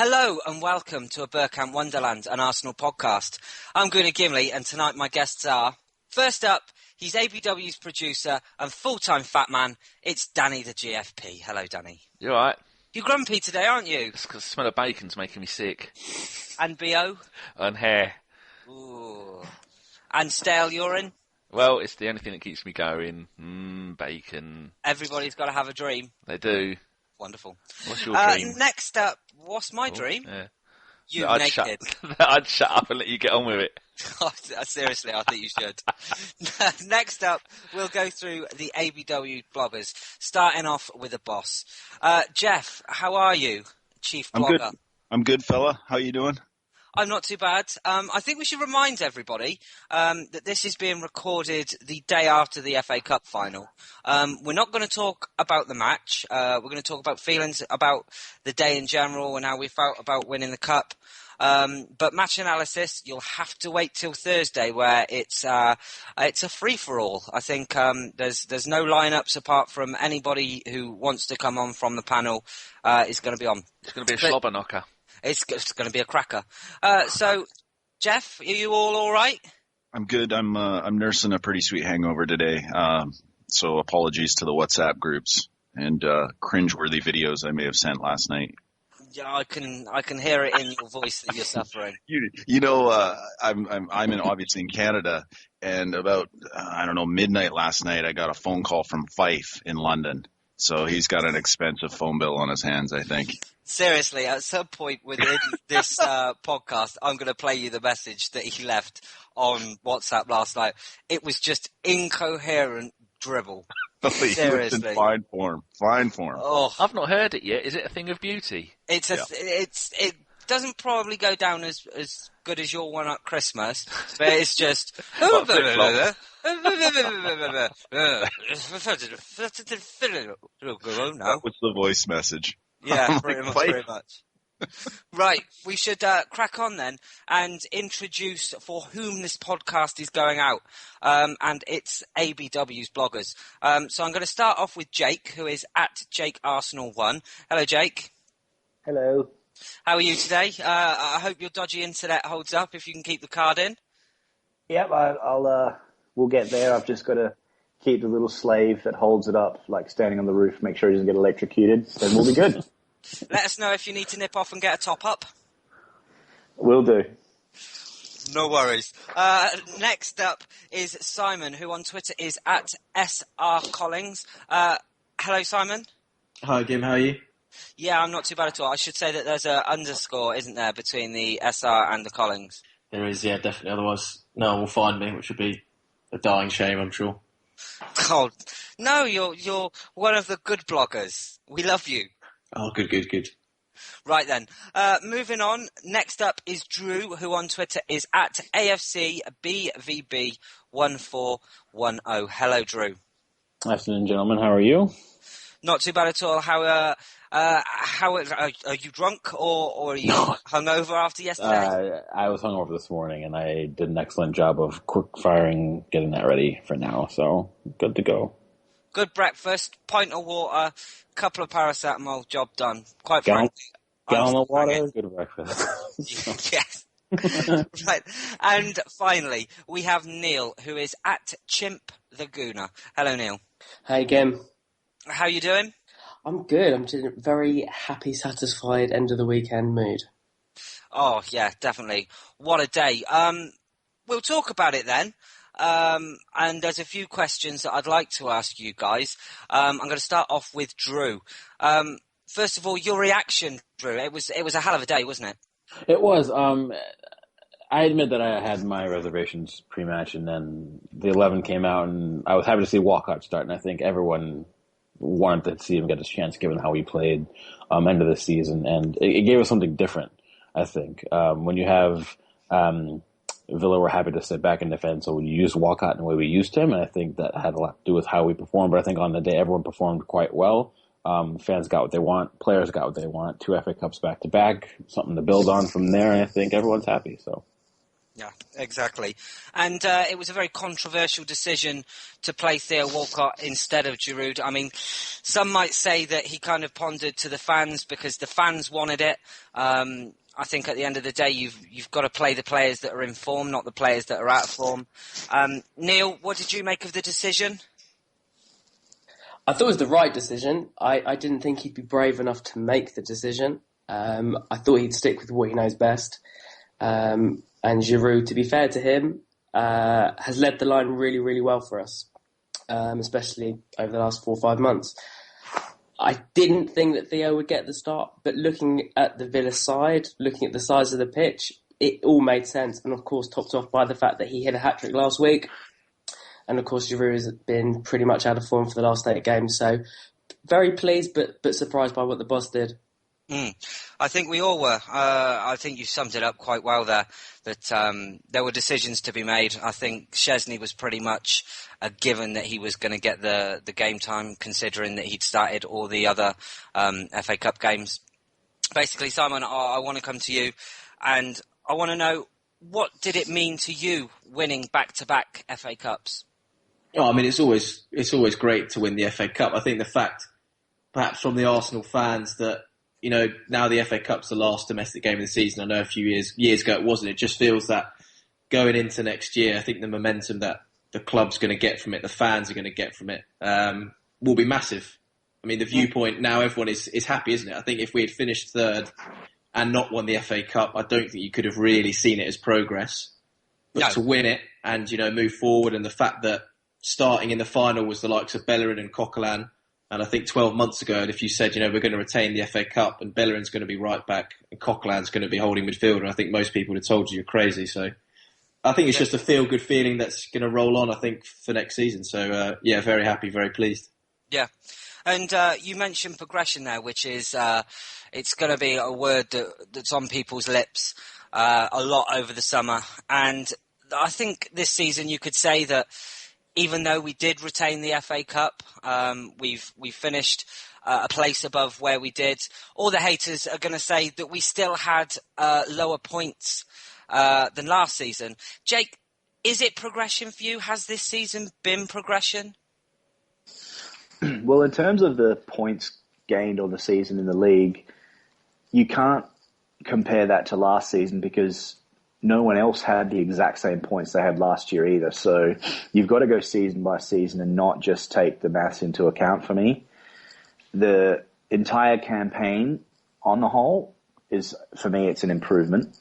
Hello and welcome to a Bergkamp Wonderland, an Arsenal podcast. I'm Gimli, and tonight my guests are... First up, he's ABW's producer and full-time fat man. It's Danny the GFP. Hello, Danny. You alright? You're grumpy today, aren't you? It's because the smell of bacon's making me sick. And BO? And hair. Ooh. And stale urine? Well, it's the only thing that keeps me going. Bacon. Everybody's got to have a dream. They do. Wonderful. What's your dream? Next up, what's my dream? Yeah. You I'd naked. I'd shut up and let you get on with it. Seriously, I think you should. Next up, we'll go through the ABW bloggers, starting off with the boss. Jeff, how are you, chief blogger? I'm good, fella. How you doing? I'm not too bad. I think we should remind everybody that this is being recorded the day after the FA Cup final. We're not going to talk about the match. We're going to talk about feelings about the day in general and how we felt about winning the cup. But match analysis, you'll have to wait till Thursday, where it's a free-for-all. I think there's no lineups apart from anybody who wants to come on from the panel is going to be on. It's going to be a slobber knocker. It's going to be a cracker. So, Jeff, are you all right? I'm good. I'm nursing a pretty sweet hangover today. So apologies to the WhatsApp groups and cringeworthy videos I may have sent last night. Yeah, I can hear it in your voice that you're suffering. I'm obviously in Canada, and about midnight last night I got a phone call from Fife in London. So he's got an expensive phone bill on his hands, I think. Seriously, at some point within this podcast, I'm going to play you the message that he left on WhatsApp last night. It was just incoherent dribble. Seriously. In fine form. Oh, I've not heard it yet. Is it a thing of beauty? It doesn't probably go down as good as your one at Christmas, but it's just... That was the voice message. Yeah, pretty much. Right, we should crack on then and introduce for whom this podcast is going out, and it's ABW's bloggers. So I'm going to start off with Jake, who is at JakeArsenal1. Hello, Jake. Hello. How are you today? I hope your dodgy internet holds up if you can keep the card in. Yep, we'll get there. I've just got to keep the little slave that holds it up, like standing on the roof, make sure he doesn't get electrocuted, then we'll be good. Let us know if you need to nip off and get a top up. Will do. No worries. Next up is Simon, who on Twitter is at SRCollings. Hello, Simon. Hi, Gim. How are you? Yeah, I'm not too bad at all. I should say that there's an underscore, isn't there, between the SR and the Collings? There is, yeah, definitely. Otherwise, no one will find me, which would be a dying shame, I'm sure. Oh, no, you're one of the good bloggers. We love you. Oh, good. Right then, moving on. Next up is Drew, who on Twitter is at AFCBVB1410. Hello, Drew. Afternoon, gentlemen. How are you? Not too bad at all. How are you drunk or are you hungover after yesterday? I was hungover this morning, and I did an excellent job of quick firing, getting that ready for now. So good to go. Good breakfast, pint of water, couple of paracetamol, job done. Quite frankly. Gallon of water, good breakfast. Yes. Right. And finally, we have Neil, who is at Chimp the Gooner. Hello, Neil. Hey, Gim. How you doing? I'm good. I'm in a very happy, satisfied, end of the weekend mood. Oh, yeah, definitely. What a day. We'll talk about it then. And there's a few questions that I'd like to ask you guys. I'm going to start off with Drew. First of all, your reaction, Drew. It was a hell of a day, wasn't it? It was. I admit that I had my reservations pre-match, and then the 11 came out, and I was happy to see Walcott start, and I think everyone wanted to see him get his chance given how he played end of the season, and it gave us something different, I think. When you have Villa were happy to sit back and defend, so we used Walcott in the way we used him, and I think that had a lot to do with how we performed, but I think on the day everyone performed quite well. Fans got what they want, players got what they want, 2 FA Cups back-to-back, something to build on from there, and I think everyone's happy, so. Yeah, exactly. And it was a very controversial decision to play Theo Walcott instead of Giroud. I mean, some might say that he kind of pondered to the fans because the fans wanted it. I think at the end of the day, you've got to play the players that are in form, not the players that are out of form. Neil, what did you make of the decision? I thought it was the right decision. I didn't think he'd be brave enough to make the decision. I thought he'd stick with what he knows best. And Giroud, to be fair to him, has led the line really, really well for us, especially over the last 4 or 5 months. I didn't think that Theo would get the start, but looking at the Villa side, looking at the size of the pitch, it all made sense. And of course, topped off by the fact that he hit a hat-trick last week. And of course, Giroud has been pretty much out of form for the last 8 games. So very pleased, but surprised by what the boss did. I think we all were. I think you summed it up quite well there, that there were decisions to be made. I think Szczesny was pretty much a given that he was going to get the game time, considering that he'd started all the other FA Cup games. Basically, Simon, I want to come to you, and I want to know, what did it mean to you winning back-to-back FA Cups? Oh, I mean, it's always great to win the FA Cup. I think the fact, perhaps from the Arsenal fans, that now the FA Cup's the last domestic game of the season. I know a few years ago it wasn't. It just feels that going into next year, I think the momentum that the club's going to get from it, the fans are going to get from it, will be massive. I mean, the viewpoint now, everyone is happy, isn't it? I think if we had finished third and not won the FA Cup, I don't think you could have really seen it as progress. But to win it and, move forward, and the fact that starting in the final was the likes of Bellerin and Coquelin. And I think 12 months ago, if you said, we're going to retain the FA Cup and Bellerin's going to be right back and Coquelin's going to be holding midfielder, I think most people would have told you you're crazy. So I think it's just a feel-good feeling that's going to roll on, I think, for next season. So, very happy, very pleased. Yeah. And you mentioned progression there, which is it's going to be a word that's on people's lips a lot over the summer. And I think this season you could say that even though we did retain the FA Cup, we've finished a place above where we did. All the haters are going to say that we still had lower points than last season. Jake, is it progression for you? Has this season been progression? Well, in terms of the points gained on the season in the league, you can't compare that to last season because no one else had the exact same points they had last year either. So you've got to go season by season and not just take the maths into account for me. The entire campaign on the whole is, for me, it's an improvement.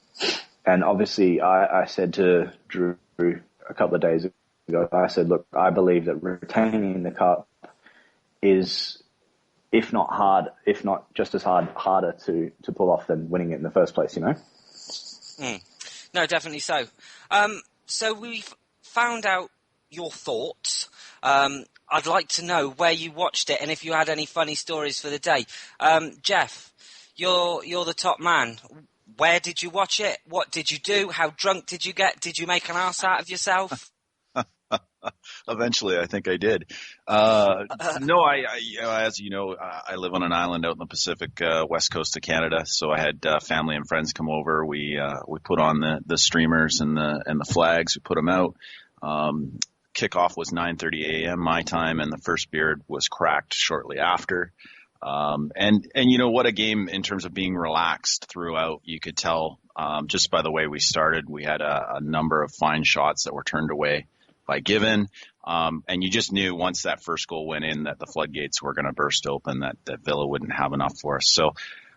And obviously I said to Drew a couple of days ago, I said, look, I believe that retaining the cup is, if not just as harder to pull off than winning it in the first place, No, definitely so. So we've found out your thoughts. I'd like to know where you watched it and if you had any funny stories for the day. Jeff, you're the top man. Where did you watch it? What did you do? How drunk did you get? Did you make an ass out of yourself? Eventually, I think I did. No, I as you know, I live on an island out in the Pacific west coast of Canada. So I had family and friends come over. We put on the streamers and the flags. We put them out. Kickoff was 9:30 a.m. my time, and the first beer was cracked shortly after. And what a game in terms of being relaxed throughout. You could tell just by the way we started. We had a number of fine shots that were turned away by Given. And you just knew once that first goal went in that the floodgates were going to burst open, that Villa wouldn't have enough for us. So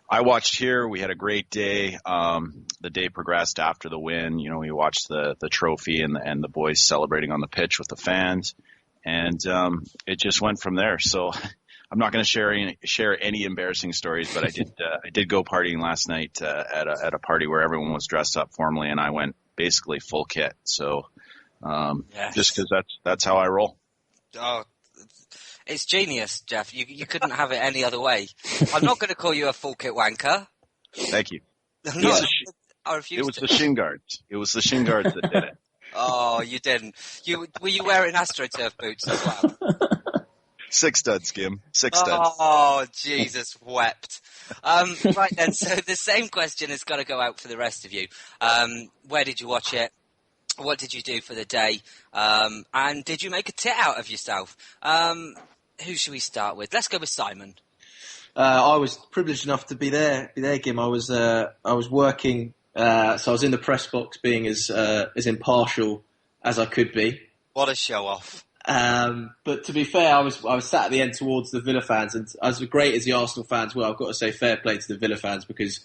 I watched here. We had a great day. The day progressed after the win. We watched the trophy and the boys celebrating on the pitch with the fans. And it just went from there. So I'm not going to share any embarrassing stories, but I did go partying last night at a party where everyone was dressed up formally, and I went basically full kit. So Yes. Just because that's how I roll. Oh, it's genius, Jeff. You couldn't have it any other way. I'm not going to call you a full kit wanker. Thank you. I refuse. It was the shin guards. It was the shin guards that did it. Oh, you didn't. Were you wearing AstroTurf boots as well? 6 studs, Gim. 6 studs. Oh, Jesus wept. Right then, so the same question has got to go out for the rest of you. Where did you watch it? What did you do for the day? And did you make a tit out of yourself? Who should we start with? Let's go with Simon. I was privileged enough to be there, Gim. I was working, so I was in the press box, being as impartial as I could be. What a show off! But to be fair, I was sat at the end towards the Villa fans, and as great as the Arsenal fans were, I've got to say fair play to the Villa fans, because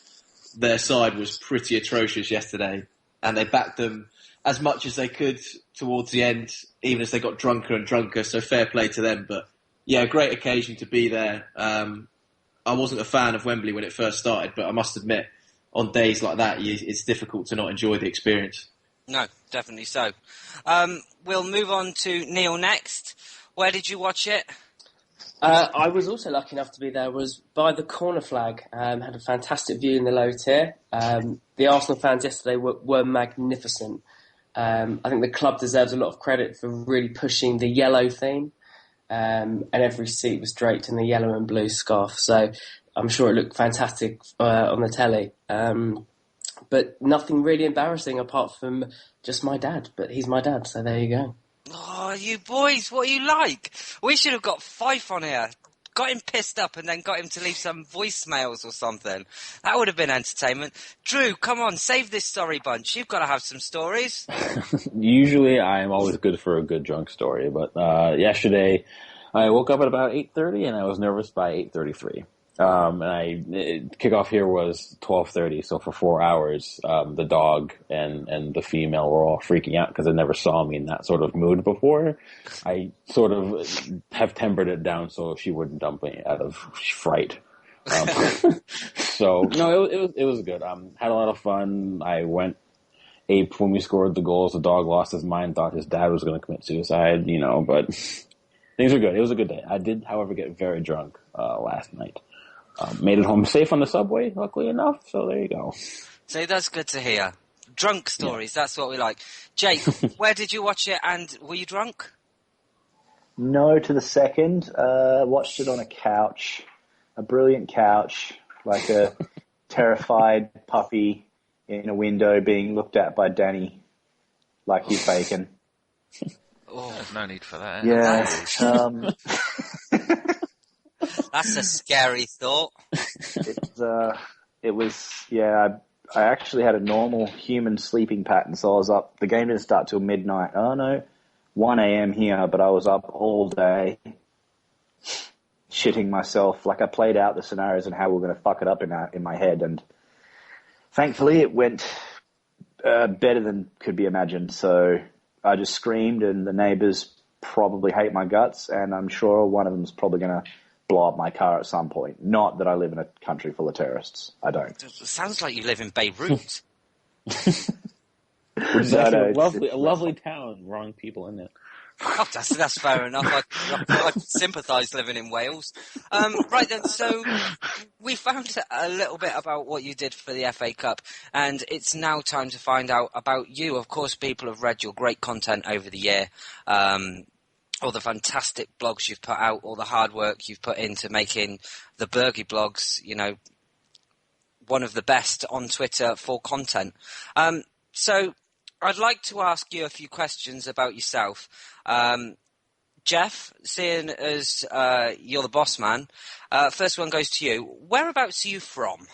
their side was pretty atrocious yesterday, and they backed them as much as they could towards the end, even as they got drunker and drunker. So fair play to them. But yeah, great occasion to be there. I wasn't a fan of Wembley when it first started, but I must admit, on days like that, it's difficult to not enjoy the experience. No, definitely so. We'll move on to Neil next. Where did you watch it? I was also lucky enough to be there. Was by the corner flag. Had a fantastic view in the low tier. The Arsenal fans yesterday were magnificent. I think the club deserves a lot of credit for really pushing the yellow theme. And every seat was draped in the yellow and blue scarf. So I'm sure it looked fantastic on the telly. But nothing really embarrassing apart from just my dad. But he's my dad, so there you go. Oh, you boys, what are you like? We should have got Fife on here. Got him pissed up and then got him to leave some voicemails or something. That would have been entertainment. Drew, come on, save this story bunch. You've got to have some stories. Usually I'm always good for a good drunk story, but yesterday I woke up at about 8:30 and I was nervous by 8:33. Kickoff here was 12:30, so for 4 hours, the dog and the female were all freaking out because they never saw me in that sort of mood before. I sort of have tempered it down so she wouldn't dump me out of fright. So no, it was good. Had a lot of fun. I went ape when we scored the goals. The dog lost his mind, thought his dad was going to commit suicide, but things were good. It was a good day. I did, however, get very drunk last night. Made it home safe on the subway, luckily enough, so there you go. So that's good to hear. Drunk stories, That's what we like. Jake, where did you watch it and were you drunk? No to the second. Watched it on a couch, a brilliant couch, like a terrified puppy in a window being looked at by Danny like he's bacon. Oh, there's no need for that. Yeah. That's a scary thought. It was, I actually had a normal human sleeping pattern, so I was up. The game didn't start till midnight. Oh no, 1 a.m. here, but I was up all day shitting myself. Like I played out the scenarios and how we were going to fuck it up in my head, and thankfully it went better than could be imagined. So I just screamed, and the neighbours probably hate my guts, and I'm sure one of them's probably going to blow up my car at some point. Not that I live in a country full of terrorists. I don't. It sounds like you live in Beirut. Which is actually a lovely town. Wrong people in it. Oh, that's fair enough. I sympathise living in Wales. Right then, so we found a little bit about what you did for the FA Cup, and it's now time to find out about you. Of course, people have read your great content over the year. All the fantastic blogs you've put out, all the hard work you've put into making the Bergie blogs, one of the best on Twitter for content. So I'd like to ask you a few questions about yourself. Jeff, seeing as you're the boss man, first one goes to you. Whereabouts are you from?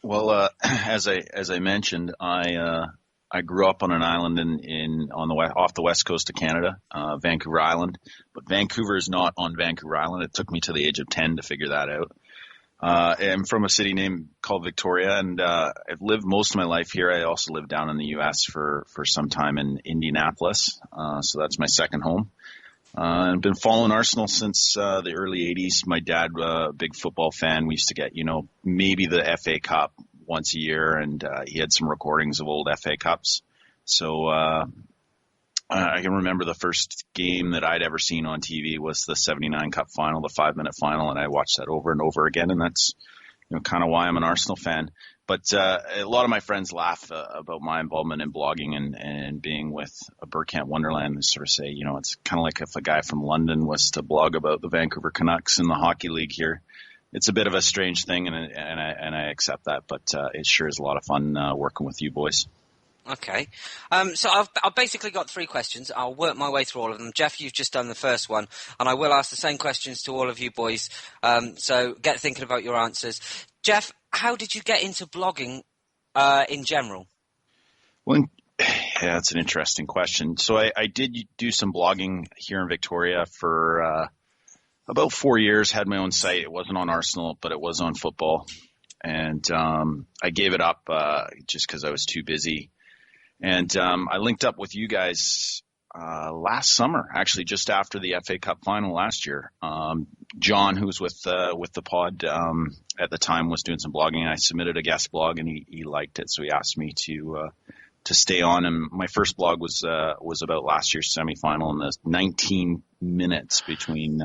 Well, as I mentioned, I grew up on an island off the west coast of Canada, Vancouver Island. But Vancouver is not on Vancouver Island. It took me to the age of 10 to figure that out. I'm from a city called Victoria, and I've lived most of my life here. I also lived down in the U.S. for some time in Indianapolis, so that's my second home. I've been following Arsenal since the early 80s. My dad, a big football fan. We used to get, maybe the FA Cup once a year, and he had some recordings of old FA Cups. So I can remember the first game that I'd ever seen on TV was the 79 Cup final, the 5-minute final, and I watched that over and over again, and that's kind of why I'm an Arsenal fan. But a lot of my friends laugh about my involvement in blogging and being with Bergkamp Wonderland. They sort of say, it's kind of like if a guy from London was to blog about the Vancouver Canucks in the hockey league here. It's a bit of a strange thing, and I accept that, but it sure is a lot of fun working with you boys. Okay. So I've basically got 3 questions. I'll work my way through all of them. Jeff, you've just done the first one, and I will ask the same questions to all of you boys. So get thinking about your answers. Jeff, how did you get into blogging in general? Well, yeah, that's an interesting question. So I did do some blogging here in Victoria for about 4 years. Had my own site. It wasn't on Arsenal, but it was on football. And I gave it up just because I was too busy. And I linked up with you guys last summer, actually, just after the FA Cup final last year. John, who was with the pod at the time, was doing some blogging. I submitted a guest blog, and he liked it, so he asked me to stay on. And my first blog was about last year's semifinal and the 19 minutes between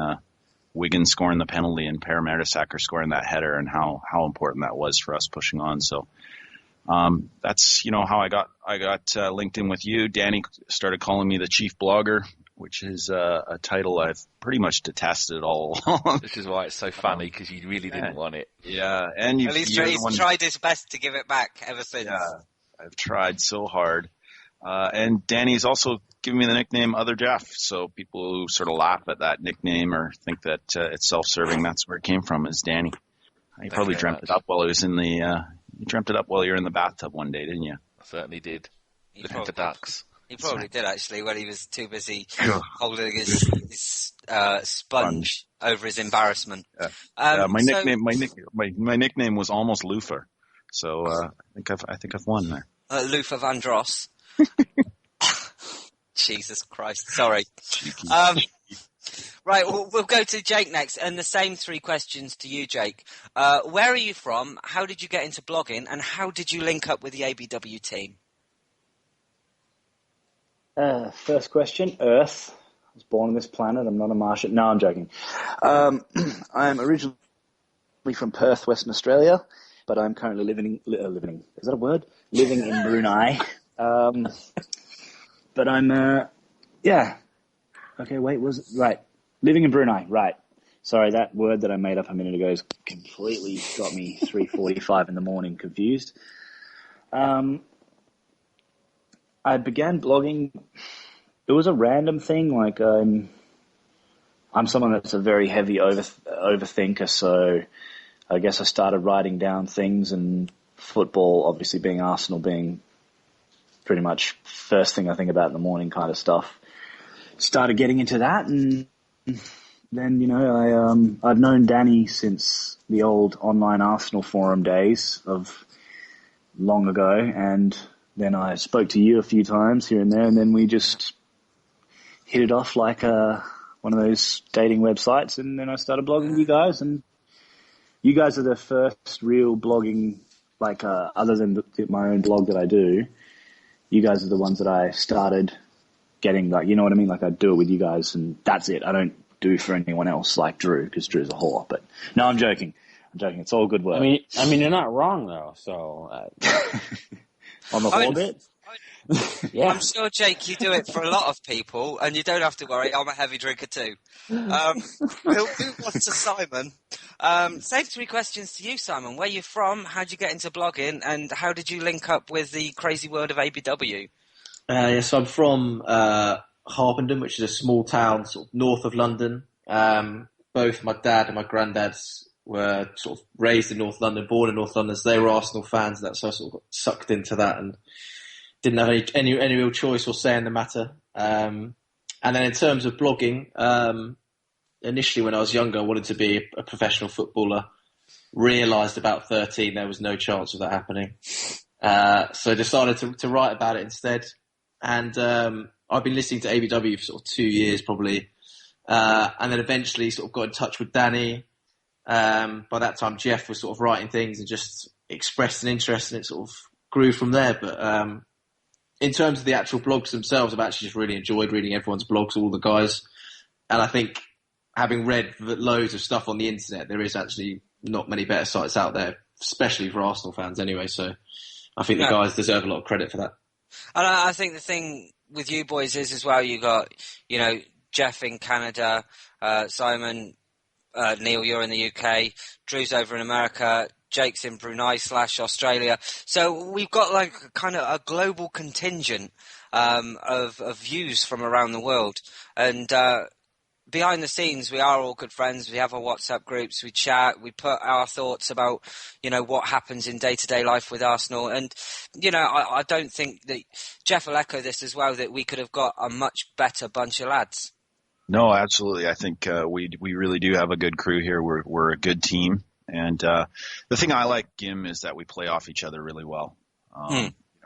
Wigan scoring the penalty and Per Mertesacker scoring that header, and how important that was for us pushing on. So that's how I got linked in with you. Danny started calling me the chief blogger, which is a title I've pretty much detested all along. This is why it's so funny, because you really didn't want it. Yeah, and At least he's tried his best to give it back ever since. Yeah, I've tried so hard. And Danny's also given me the nickname Other Jeff, so people who sort of laugh at that nickname or think that it's self-serving, that's where it came from, is Danny. You probably dreamt it up while I was in the. You dreamt it up while you were in the bathtub one day, didn't you? I certainly did. Looking at the ducks. He probably did, actually, when he was too busy holding his sponge over his embarrassment. My nickname was almost Lufa, so I think I've won there. Lufa Vandross. Jesus Christ! Sorry. Right, we'll go to Jake next, and the same 3 questions to you, Jake. Where are you from? How did you get into blogging? And how did you link up with the ABW team? First question, Earth. I was born on this planet. I'm not a Martian. No, I'm joking. I'm originally from Perth, Western Australia, but I'm currently living. Is that a word? Living in Brunei. But I'm, yeah. Okay, wait, right. Living in Brunei, right. Sorry, that word that I made up a minute ago has completely got me 3:45 in the morning confused. I began blogging. It was a random thing. Like, I'm someone that's a very heavy overthinker, so I guess I started writing down things, and football, obviously being Arsenal, being pretty much first thing I think about in the morning kind of stuff. Started getting into that, and then, I've known Danny since the old online Arsenal forum days of long ago, and then I spoke to you a few times here and there, and then we just hit it off like one of those dating websites, and then I started blogging you guys, and you guys are the first real blogging, like other than my own blog that I do, you guys are the ones that I started getting, like, you know what I mean? Like, I do it with you guys, and that's it. I don't do for anyone else like Drew, because Drew's a whore. But no, I'm joking. It's all good work. I mean, you're not wrong though. So on the whore bit. Yeah. I'm sure, Jake, you do it for a lot of people, and you don't have to worry. I'm a heavy drinker too. We'll move on to Simon. Same 3 questions to you, Simon. Where you from? How'd you get into blogging? And how did you link up with the crazy world of ABW? So I'm from Harpenden, which is a small town sort of north of London. Both my dad and my granddad's were sort of raised in North London, born in North London, so they were Arsenal fans. So I sort of got sucked into that and didn't have any real choice or say in the matter. And then in terms of blogging, initially when I was younger, I wanted to be a professional footballer. Realised about 13 there was no chance of that happening. So decided to write about it instead. And I've been listening to ABW for sort of 2 years probably. And then eventually sort of got in touch with Danny. By that time, Jeff was sort of writing things and just expressed an interest, and it sort of grew from there. But in terms of the actual blogs themselves, I've actually just really enjoyed reading everyone's blogs, all the guys. And I think having read loads of stuff on the internet, there is actually not many better sites out there, especially for Arsenal fans anyway. So I think the guys deserve a lot of credit for that. And I think the thing with you boys is as well, you got, Jeff in Canada, Simon, Neil, you're in the UK, Drew's over in America, Jake's in Brunei / Australia. So we've got like kind of a global contingent of views from around the world. And behind the scenes, we are all good friends. We have our WhatsApp groups. We chat. We put our thoughts about, what happens in day-to-day life with Arsenal. And, I don't think that Jeff will echo this as well, that we could have got a much better bunch of lads. No, absolutely. I think we really do have a good crew here. We're a good team. And the thing I like, Gim, is that we play off each other really well.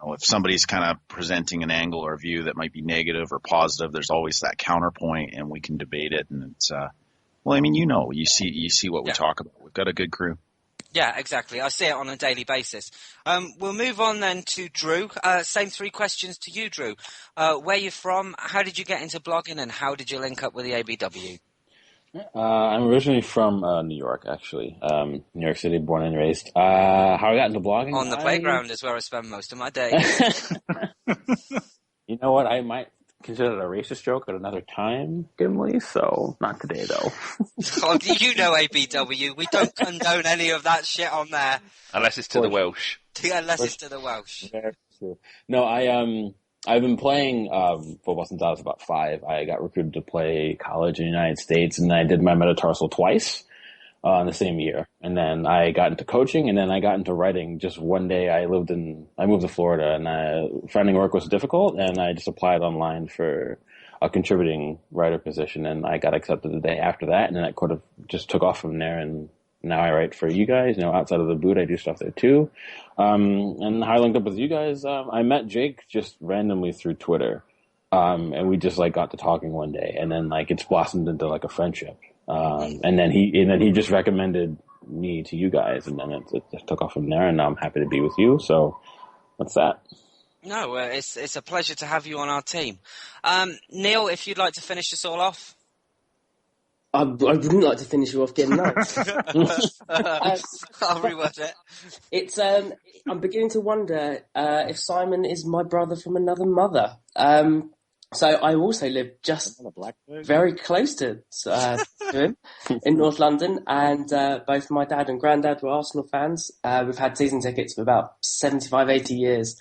If somebody's kind of presenting an angle or view that might be negative or positive, there's always that counterpoint, and we can debate it. And it's, you see what we talk about. We've got a good crew. Yeah, exactly. I see it on a daily basis. We'll move on then to Drew. Same 3 questions to you, Drew. Where you from? How did you get into blogging, and how did you link up with the ABW? I'm originally from New York, actually. New York City, born and raised. How I got into blogging? On the playground is where I spend most of my day. You know what? I might consider it a racist joke at another time, Gimli, so not today, though. Oh, ABW. We don't condone any of that shit on there. Unless it's to the Welsh. Unless it's to the Welsh. No, I've been playing football since I was about 5. I got recruited to play college in the United States, and I did my metatarsal twice in the same year. And then I got into coaching, and then I got into writing. Just one day, I moved to Florida, and finding work was difficult, and I just applied online for a contributing writer position, and I got accepted the day after that, and then it kind of just took off from there. And now I write for you guys. Outside of the boot, I do stuff there too. And how I linked up with you guys, I met Jake just randomly through Twitter. And we just got to talking one day, and then it's blossomed into a friendship. And then he just recommended me to you guys, and then it just took off from there, and now I'm happy to be with you. So that's that. No, it's a pleasure to have you on our team. Neil, if you'd like to finish us all off. I wouldn't like to finish you off getting nice. I'll reword it. It's I'm beginning to wonder if Simon is my brother from another mother. So I also live just very close to him in North London, and both my dad and granddad were Arsenal fans. We've had season tickets for about 75, 80 years.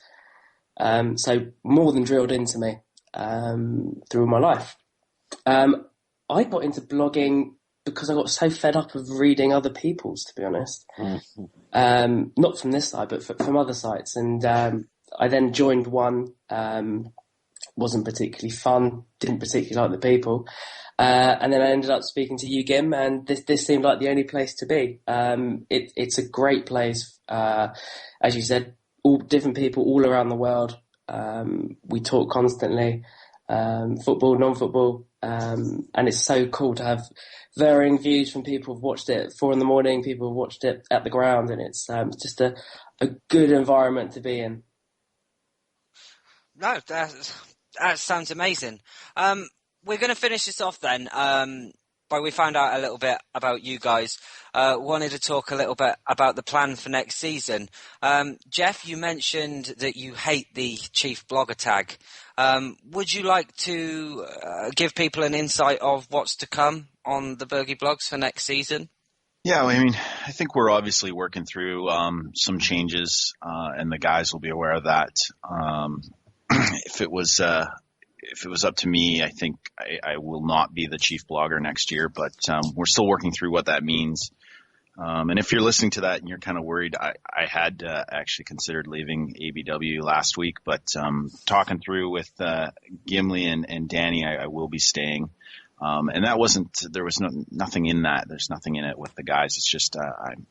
So more than drilled into me through my life. I got into blogging because I got so fed up of reading other people's, to be honest. Not from this side, but from other sites. And I then joined one, wasn't particularly fun, didn't particularly like the people. And then I ended up speaking to you, Gim, and this seemed like the only place to be. It's a great place. As you said, all different people all around the world. We talk constantly, football, non-football. And it's so cool to have varying views from people who've watched it at 4 a.m, people who've watched it at the ground, and it's just a good environment to be in. No, that sounds amazing. We're going to finish this off then. But we found out a little bit about you guys. Wanted to talk a little bit about the plan for next season. Jeff, you mentioned that you hate the chief blogger tag. Would you like to give people an insight of what's to come on the Bergie blogs for next season? Yeah, I think we're obviously working through some changes, and the guys will be aware of that. If it was up to me, I think I will not be the chief blogger next year, but we're still working through what that means. And if you're listening to that and you're kind of worried, I had actually considered leaving ABW last week, but talking through with Gimli and Danny, I will be staying. And there was nothing in that. There's nothing in it with the guys. It's just, I'm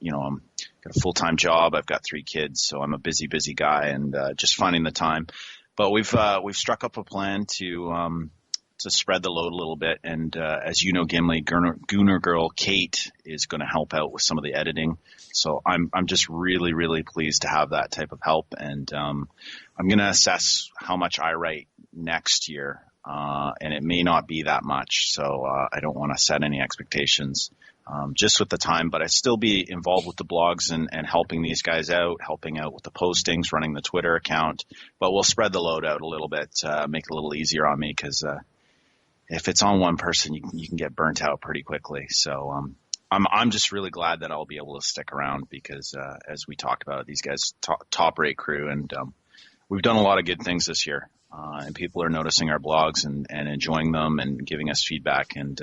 got a full-time job. I've got 3 kids, so I'm a busy guy, and just finding the time. But we've struck up a plan to spread the load a little bit, and as you know, Gimli, Gooner girl Kate is going to help out with some of the editing. So I'm just really pleased to have that type of help, and I'm going to assess how much I write next year, and it may not be that much. So I don't want to set any expectations just with the time, but I still be involved with the blogs and helping these guys out, helping out with the postings, running the Twitter account. But we'll spread the load out a little bit, make it a little easier on me, because if it's on one person, you can get burnt out pretty quickly. So I'm just really glad that I'll be able to stick around because, as we talked about, these guys top rate crew, and we've done a lot of good things this year, and people are noticing our blogs and enjoying them and giving us feedback, and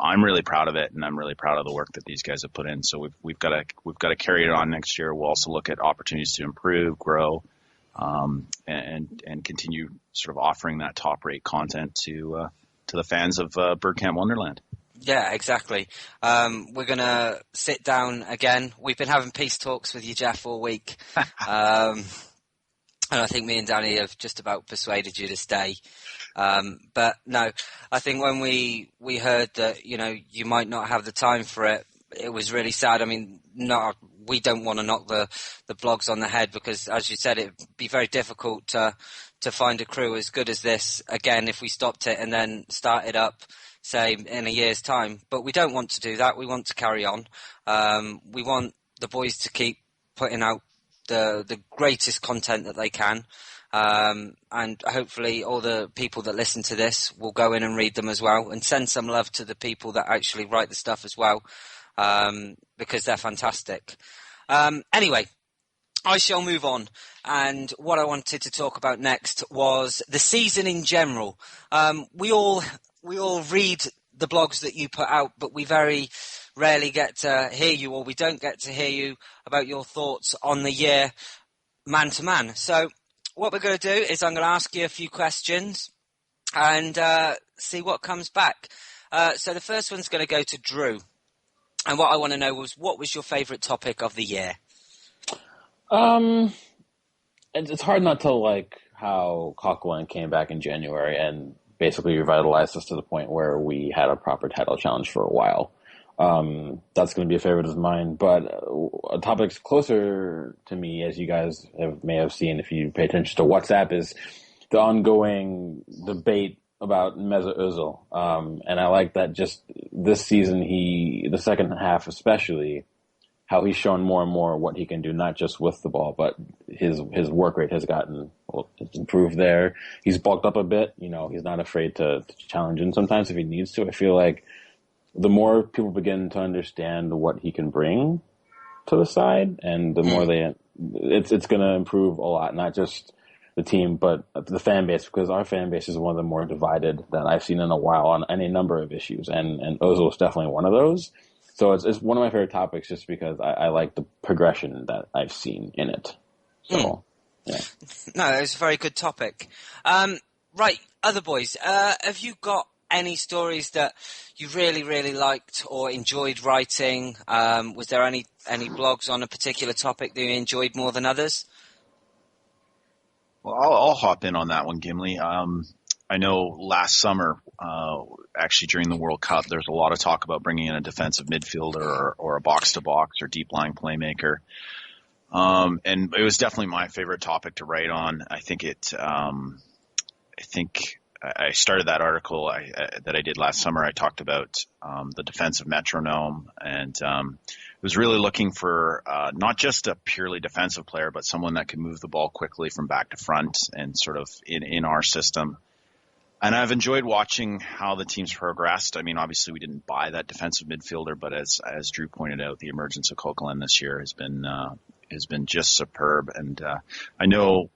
I'm really proud of it, and I'm really proud of the work that these guys have put in. So we've got to carry it on next year. We'll also look at opportunities to improve, grow, and continue sort of offering that top rate content to the fans of Bergkamp Wonderland. Yeah, exactly. We're going to sit down again. We've been having peace talks with you, Jeff, all week. And I think me and Danny have just about persuaded you to stay. But no, I think when we heard that, you might not have the time for it, it was really sad. I mean, we don't want to knock the blogs on the head because, as you said, it'd be very difficult to find a crew as good as this again if we stopped it and then started up, say, in a year's time. But we don't want to do that. We want to carry on. We want the boys to keep putting out the greatest content that they can. And hopefully all the people that listen to this will go in and read them as well and send some love to the people that actually write the stuff as well, because they're fantastic. Anyway, I shall move on. And what I wanted to talk about next was the season in general. We all read the blogs that you put out, but we very rarely get to hear you, or we don't get to hear you about your thoughts on the year man to man. So what we're going to do is I'm going to ask you a few questions and see what comes back. So the first one's going to go to Drew. And what I want to know was, what was your favourite topic of the year? It's hard not to like how Coquelin came back in January and basically revitalized us to the point where we had a proper title challenge for a while. That's going to be a favorite of mine. But a topic closer to me, as you guys may have seen if you pay attention to WhatsApp, is the ongoing debate about Mesut Ozil. And I like that just this season, the second half especially, how he's shown more and more what he can do, not just with the ball, but his work rate has it's improved there. He's bulked up a bit. He's not afraid to challenge him sometimes if he needs to. I feel like the more people begin to understand what he can bring to the side, and the more it's going to improve a lot, not just the team, but the fan base, because our fan base is one of the more divided that I've seen in a while on any number of issues, and Ozil is definitely one of those. So it's one of my favorite topics just because I like the progression that I've seen in it. So, yeah. No, it's a very good topic. Right, other boys, have you got any stories that you really, really liked or enjoyed writing? Was there any blogs on a particular topic that you enjoyed more than others? Well, I'll hop in on that one, Gimli. I know last summer, actually during the World Cup, there's a lot of talk about bringing in a defensive midfielder or a box-to-box or deep-lying playmaker. And it was definitely my favorite topic to write on. I think I started that article that I did last summer. I talked about the defensive metronome, and was really looking for not just a purely defensive player, but someone that could move the ball quickly from back to front and sort of in our system. And I've enjoyed watching how the team's progressed. I mean, obviously we didn't buy that defensive midfielder, but as Drew pointed out, the emergence of Coquelin this year has been just superb. And I know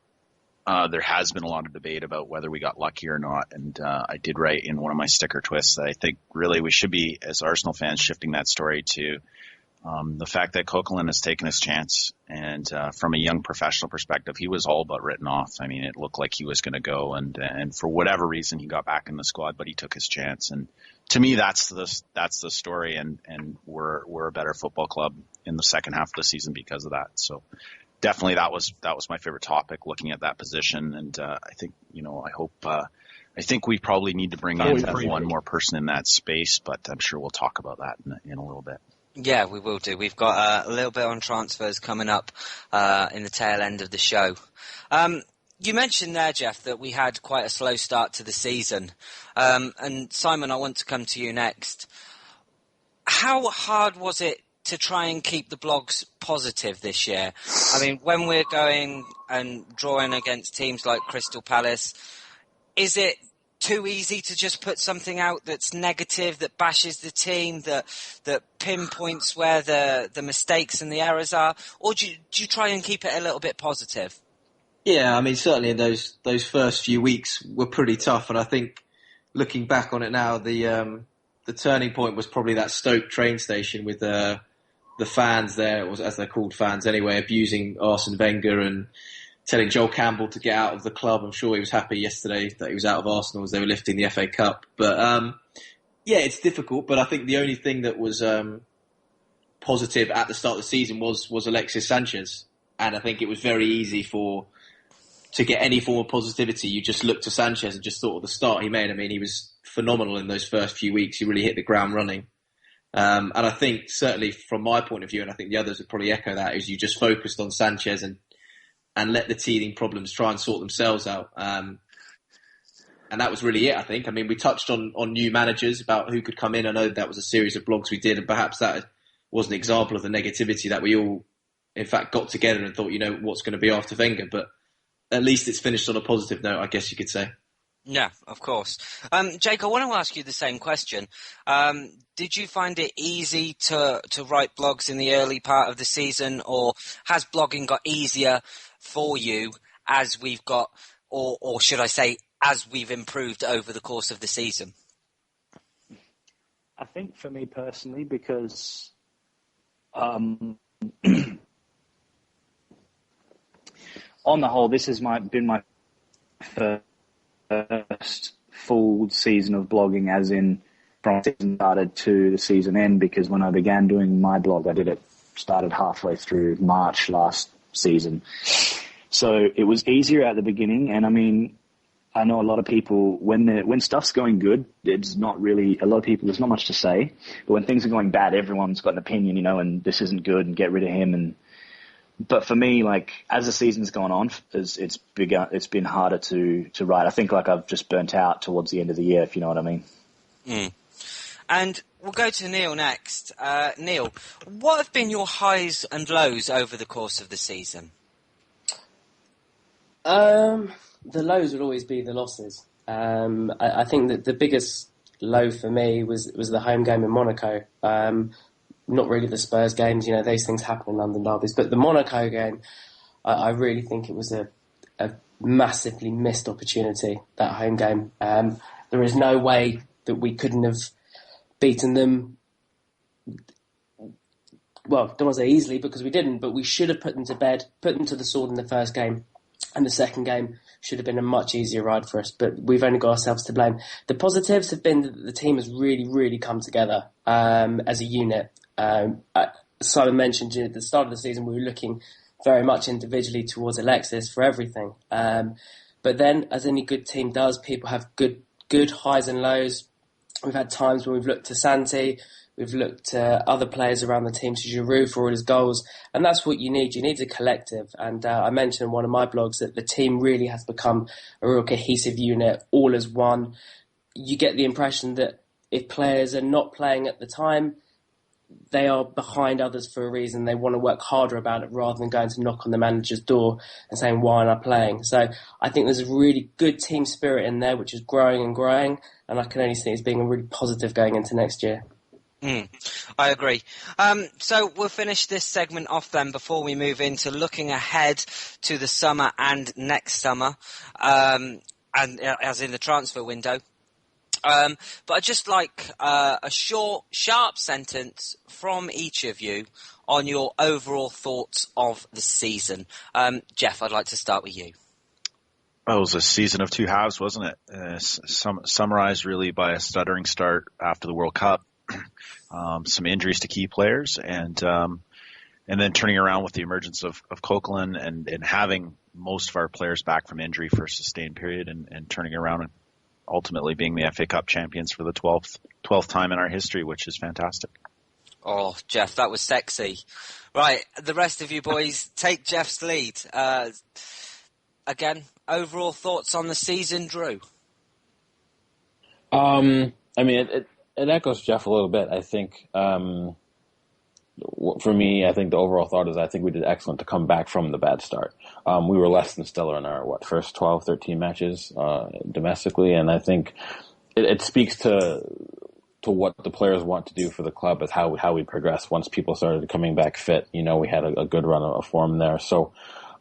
there has been a lot of debate about whether we got lucky or not. And I did write in one of my sticker twists that I think really we should be, as Arsenal fans, shifting that story to the fact that Coquelin has taken his chance. And from a young professional perspective, he was all but written off. I mean, it looked like he was going to go. And for whatever reason, he got back in the squad, but he took his chance. And to me, that's the story. And we're a better football club in the second half of the season because of that. So definitely that was my favorite topic, looking at that position. And I think, I think we probably need to bring in one more person in that space, but I'm sure we'll talk about that in a little bit. Yeah, we will do. We've got a little bit on transfers coming up in the tail end of the show. You mentioned there, Jeff, that we had quite a slow start to the season. And Simon, I want to come to you next. How hard was it to try and keep the blogs positive this year? I mean, when we're going and drawing against teams like Crystal Palace, is it too easy to just put something out that's negative, that bashes the team, that pinpoints where the mistakes and the errors are, or do you try and keep it a little bit positive? Yeah, I mean, certainly in those first few weeks were pretty tough, and I think looking back on it now, the turning point was probably that Stoke train station with the fans there, as they're called, fans anyway, abusing Arsène Wenger and telling Joel Campbell to get out of the club. I'm sure he was happy yesterday that he was out of Arsenal as they were lifting the FA Cup. But yeah, it's difficult. But I think the only thing that was positive at the start of the season was Alexis Sanchez, and I think it was very easy to get any form of positivity. You just looked to Sanchez and just thought of the start he made. I mean, he was phenomenal in those first few weeks. He really hit the ground running. And I think certainly from my point of view, and I think the others would probably echo that, is you just focused on Sanchez and let the teething problems try and sort themselves out. And that was really it, I think. I mean, we touched on new managers, about who could come in. I know that was a series of blogs we did, and perhaps that was an example of the negativity that we all, in fact, got together and thought, what's going to be after Wenger. But at least it's finished on a positive note, I guess you could say. Yeah, of course. Jake, I want to ask you the same question. Did you find it easy to write blogs in the early part of the season, or has blogging got easier for you as we've got, or should I say, as we've improved over the course of the season? I think for me personally, because on the whole, this has been my first full season of blogging, as in from season started to the season end, because when I began doing my blog, started halfway through March last season. So it was easier at the beginning, and I mean, I know a lot of people, when stuff's going good, there's not much to say. But when things are going bad, everyone's got an opinion, and this isn't good and get rid of him. But for me, like, as the season's gone on, it's been harder to write. I think I've just burnt out towards the end of the year, if you know what I mean. Mm. And we'll go to Neil next. Neil, what have been your highs and lows over the course of the season? The lows will always be the losses. I think that the biggest low for me was the home game in Monaco. Not really the Spurs games, those things happen in London derbies, but the Monaco game, I really think it was a massively missed opportunity, that home game. There is no way that we couldn't have beaten them. Well, don't want to say easily, because we didn't, but we should have put them to bed, put them to the sword in the first game, and the second game should have been a much easier ride for us, but we've only got ourselves to blame. The positives have been that the team has really, really come together as a unit. Simon mentioned at the start of the season we were looking very much individually towards Alexis for everything. But then, as any good team does, people have good highs and lows. We've had times when we've looked to Santi, we've looked to other players around the team, to Giroud for all his goals, and that's what you need. You need a collective. And I mentioned in one of my blogs that the team really has become a real cohesive unit, all as one. You get the impression that if players are not playing at the time, they are behind others for a reason. They want to work harder about it rather than going to knock on the manager's door and saying, why aren't I playing? So I think there's a really good team spirit in there, which is growing and growing, and I can only see it as being a really positive going into next year. I agree. So we'll finish this segment off then before we move into looking ahead to the summer and next summer, and as in the transfer window. But I'd just like a short, sharp sentence from each of you on your overall thoughts of the season. Jeff, I'd like to start with you. Well, it was a season of two halves, wasn't it? Summarized really by a stuttering start after the World Cup, some injuries to key players, and then turning around with the emergence of Coquelin and having most of our players back from injury for a sustained period, and turning around and ultimately being the FA Cup champions for the 12th time in our history, which is fantastic. Oh, Jeff, that was sexy. Right, the rest of you boys, take Jeff's lead. Again, overall thoughts on the season, Drew? I mean, it echoes Jeff a little bit. I think for me, I think the overall thought is I think we did excellent to come back from the bad start. We were less than stellar in our, first 12, 13 matches domestically, and I think it speaks to what the players want to do for the club is how we progress. Once people started coming back fit, we had a good run of form there. So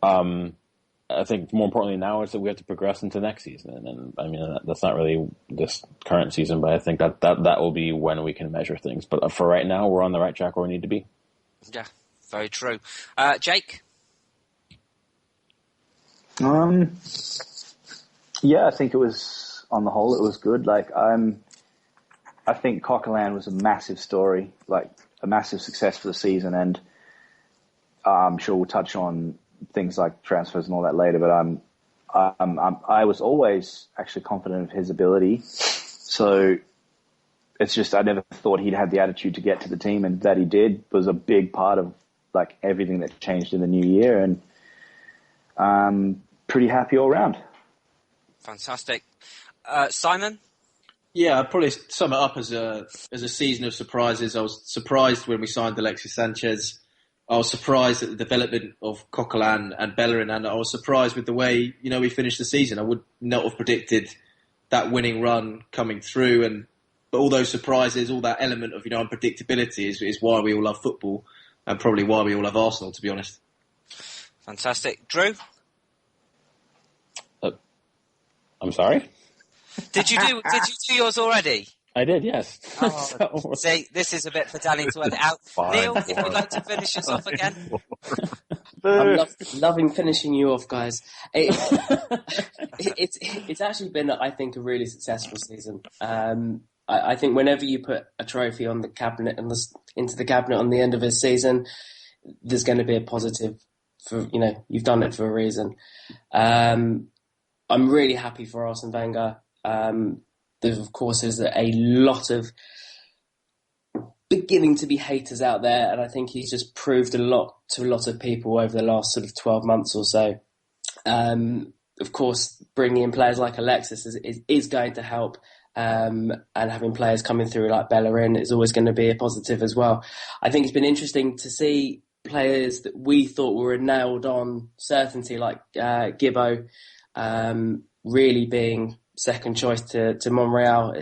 I think more importantly now is that we have to progress into next season. And I mean, that's not really this current season, but I think that will be when we can measure things. But for right now, we're on the right track where we need to be. Yeah, very true. Jake? Yeah, I think it was, on the whole, it was good. I think Coquelin was a massive story, a massive success for the season, and I'm sure we'll touch on things like transfers and all that later. But I was always actually confident of his ability. So it's just I never thought he'd had the attitude to get to the team, and that he did was a big part of everything that changed in the new year, and pretty happy all round. Fantastic. Simon? Yeah, I'd probably sum it up as a season of surprises. I was surprised when we signed Alexis Sanchez. I was surprised at the development of Coquelin and Bellerin, and I was surprised with the way we finished the season. I would not have predicted that winning run coming through, but all those surprises, all that element of unpredictability is why we all love football, and probably why we all love Arsenal, to be honest. Fantastic. Drew? I'm sorry? Did you do yours already? I did, yes. Oh, see, this is a bit for Danny to edit out. Neil, if you'd like to finish us off again. I'm loving finishing you off, guys. It's actually been, I think, a really successful season. I think whenever you put a trophy on the cabinet into the cabinet on the end of a season, there's going to be a positive. You've done it for a reason. I'm really happy for Arsène Wenger. There, of course, is a lot of beginning to be haters out there, and I think he's just proved a lot to a lot of people over the last sort of 12 months or so. Of course, bringing in players like Alexis is going to help, and having players coming through like Bellerin is always going to be a positive as well. I think it's been interesting to see players that we thought were a nailed-on certainty, like Gibbo, really being second choice to Monreal.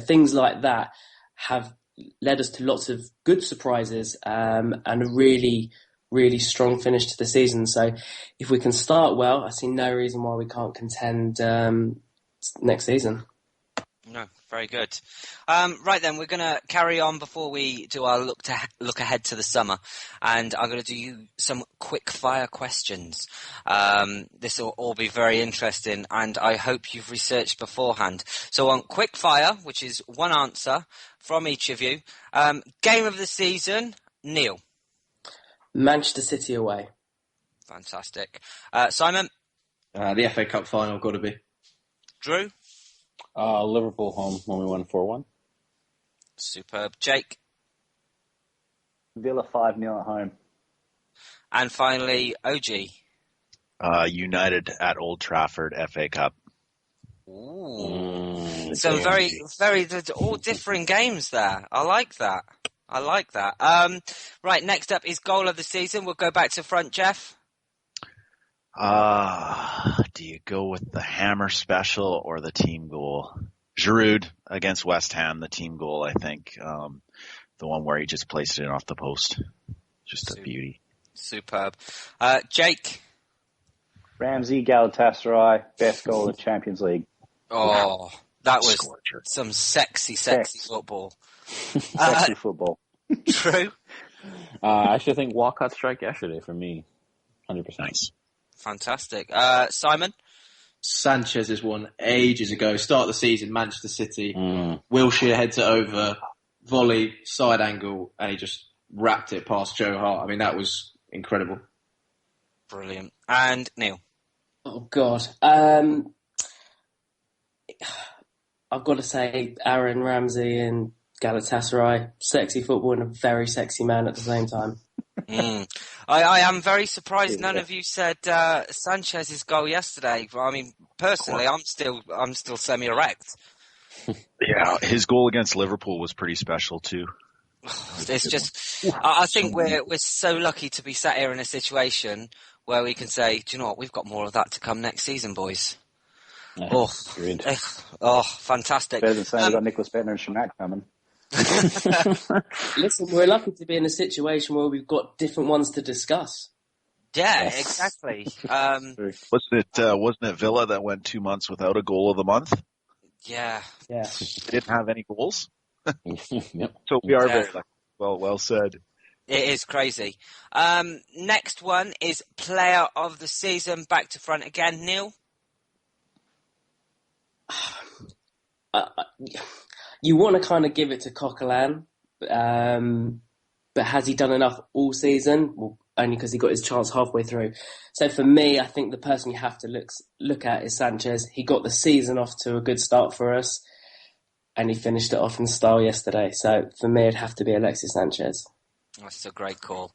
Things like that have led us to lots of good surprises, and a really, really strong finish to the season. So if we can start well, I see no reason why we can't contend next season. No, very good. Right then, we're going to carry on before we do our look ahead to the summer, and I'm going to do you some quick fire questions. This will all be very interesting, and I hope you've researched beforehand. So on quick fire, which is one answer from each of you, game of the season, Neil. Manchester City away. Fantastic. Simon. The FA Cup final, got to be. Drew. Liverpool home when we won 4-1. Superb. Jake. Villa 5-0 at home. And finally, OG. United at Old Trafford, FA Cup. Ooh. Some very, very all differing games there. I like that. Right, next up is goal of the season. We'll go back to front, Jeff. Do you go with the hammer special or the team goal? Giroud against West Ham, the team goal, I think. The one where he just placed it off the post. Just a beauty. Superb. Jake? Ramsey, Galatasaray, best goal of the Champions League. Oh, that was some sexy football. Sexy football. True. I actually think Walcott strike yesterday for me. 100%. Nice. Fantastic. Simon? Sanchez is one ages ago. Start of the season, Manchester City. Wilshere heads it over, volley, side angle, and he just wrapped it past Joe Hart. I mean, that was incredible. Brilliant. And Neil? Oh, God. I've got to say Aaron Ramsey and Galatasaray. Sexy football and a very sexy man at the same time. I am very surprised none of you said Sanchez's goal yesterday. I mean, personally, I'm still semi-erect. Yeah, his goal against Liverpool was pretty special too. It's just, I think we're so lucky to be sat here in a situation where we can say, do you know what, we've got more of that to come next season, boys. Fantastic. Better than saying we've got Nicholas Bettner and Shamak coming. Listen, we're lucky to be in a situation where we've got different ones to discuss. Yeah, exactly. Wasn't it Villa that went 2 months without a goal of the month? Yeah. Yeah. They didn't have any goals. Yep. So we are very lucky. Well said. It is crazy. Next one is player of the season. Back to front again, Neil. You want to kind of give it to Coquelin, but has he done enough all season? Well, only because he got his chance halfway through. So for me, I think the person you have to look at is Sanchez. He got the season off to a good start for us, and he finished it off in style yesterday. So for me, it'd have to be Alexis Sanchez. That's a great call.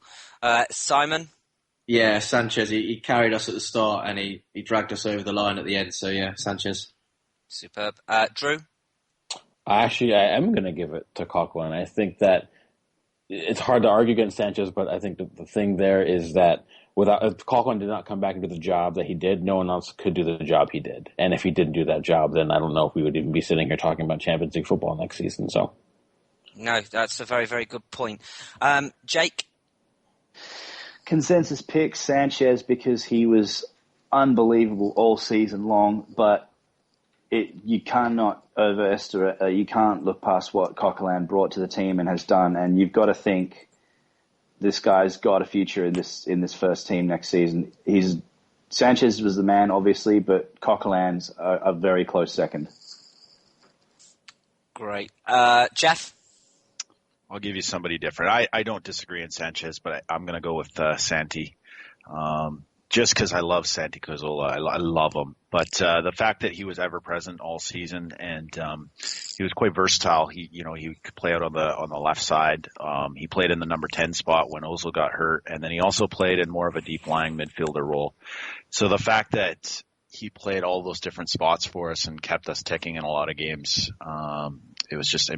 Simon? Yeah, Sanchez. He carried us at the start and he dragged us over the line at the end. So yeah, Sanchez. Superb. Drew? Actually, I am going to give it to Coquelin. I think that it's hard to argue against Sanchez, but I think the thing there is that if Coquelin did not come back and do the job that he did, no one else could do the job he did. And if he didn't do that job, then I don't know if we would even be sitting here talking about Champions League football next season. So, no, that's a very, very good point. Jake? Consensus pick Sanchez because he was unbelievable all season long, but you cannot overestimate. You can't look past what Coquelin brought to the team and has done, and you've got to think this guy's got a future in this first team next season. Sanchez was the man, obviously, but Coquelin's a very close second. Great, Jeff. I'll give you somebody different. I don't disagree in Sanchez, but I'm going to go with Santi. Just because I love Santi Cazorla. I love him. But the fact that he was ever present all season and he was quite versatile. He could play out on the left side. He played in the number 10 spot when Ozil got hurt, and then he also played in more of a deep lying midfielder role. So the fact that he played all those different spots for us and kept us ticking in a lot of games, it was just,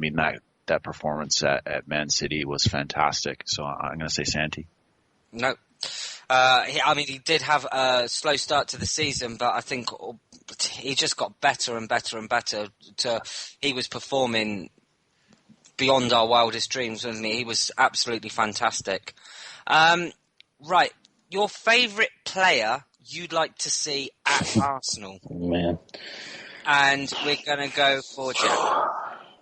that performance at Man City was fantastic. So I'm going to say Santi. No. He did have a slow start to the season, but I think he just got better and better and better. He was performing beyond our wildest dreams, wasn't he? He was absolutely fantastic. Right, your favourite player you'd like to see at Arsenal? Man. And we're going to go for Jeff.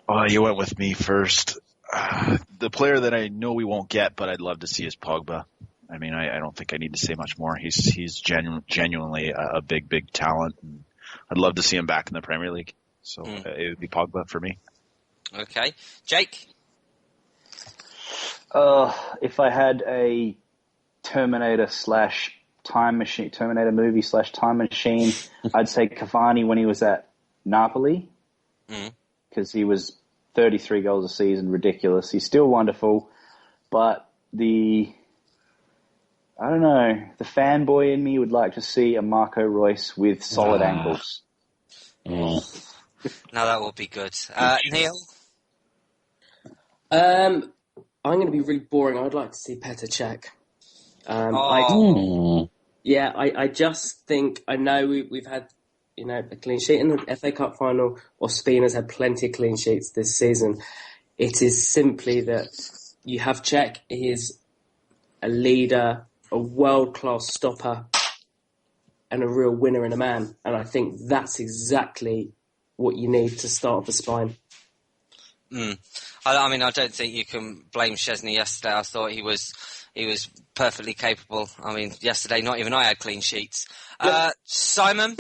Oh, you went with me first. The player that I know we won't get, but I'd love to see is Pogba. I don't think I need to say much more. He's genuinely a big talent. And I'd love to see him back in the Premier League. So it would be Pogba for me. Okay. Jake? If I had a Terminator movie / time machine, I'd say Cavani when he was at Napoli. Because he was 33 goals a season, ridiculous. He's still wonderful, but the fanboy in me would like to see a Marco Reus with solid ankles. Now that would be good. Neil? I'm going to be really boring. I'd like to see Petr Cech. I just think, I know we've had a clean sheet in the FA Cup final. Ospina's had plenty of clean sheets this season. It is simply that you have Cech. He is a leader, a world-class stopper, and a real winner in a man. And I think that's exactly what you need to start off a spine. I don't think you can blame Szczesny yesterday. I thought he was perfectly capable. Yesterday, not even I had clean sheets. Simon?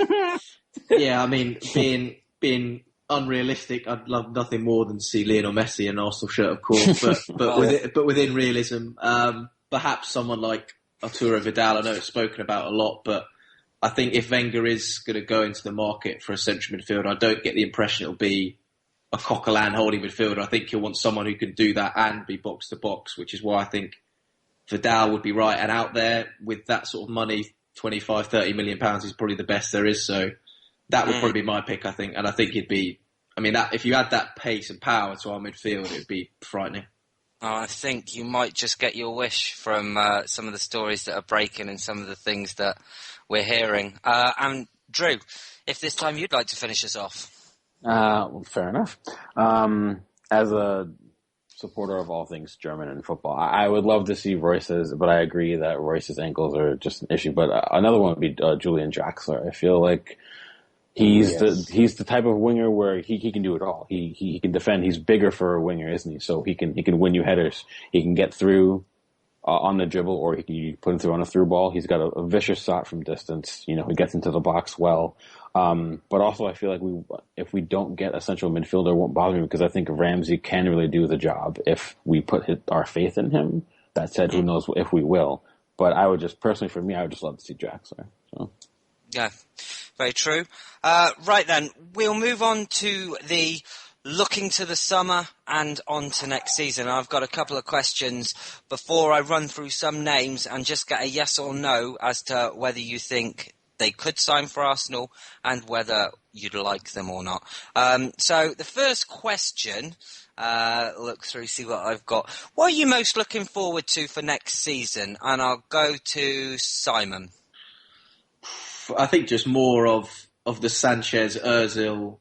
Yeah, being unrealistic, I'd love nothing more than to see Lionel Messi in an Arsenal shirt, of course. But within realism, perhaps someone like Arturo Vidal. I know it's spoken about a lot, but I think if Wenger is going to go into the market for a central midfielder, I don't get the impression it'll be a Coquelin holding midfielder. I think he'll want someone who can do that and be box to box, which is why I think Vidal would be right. And out there with that sort of money, 25, 30 million pounds is probably the best there is. So that would probably be my pick, I think. And I think he'd be, if you had that pace and power to our midfield, it'd be frightening. I think you might just get your wish from some of the stories that are breaking and some of the things that we're hearing. And Drew, if this time you'd like to finish us off. Fair enough. As a supporter of all things German in football, I would love to see Royce's, but I agree that Royce's ankles are just an issue. But another one would be Julian Draxler. I feel like he's the type of winger where he can do it all. He can defend. He's bigger for a winger, isn't he? So he can win you headers. He can get through on the dribble, or you put him through on a through ball. He's got a vicious shot from distance. He gets into the box well. But also I feel like if we don't get a central midfielder, it won't bother me because I think Ramsey can really do the job if we put our faith in him. That said, who knows if we will. But I would just, personally for me, I would just love to see Draxler. So. Yeah, very true. Right then, we'll move on to the looking to the summer and on to next season. I've got a couple of questions before I run through some names and just get a yes or no as to whether you think they could sign for Arsenal and whether you'd like them or not. So the first question, look through, see what I've got. What are you most looking forward to for next season? And I'll go to Simon. I think just more of the Sanchez-Ozil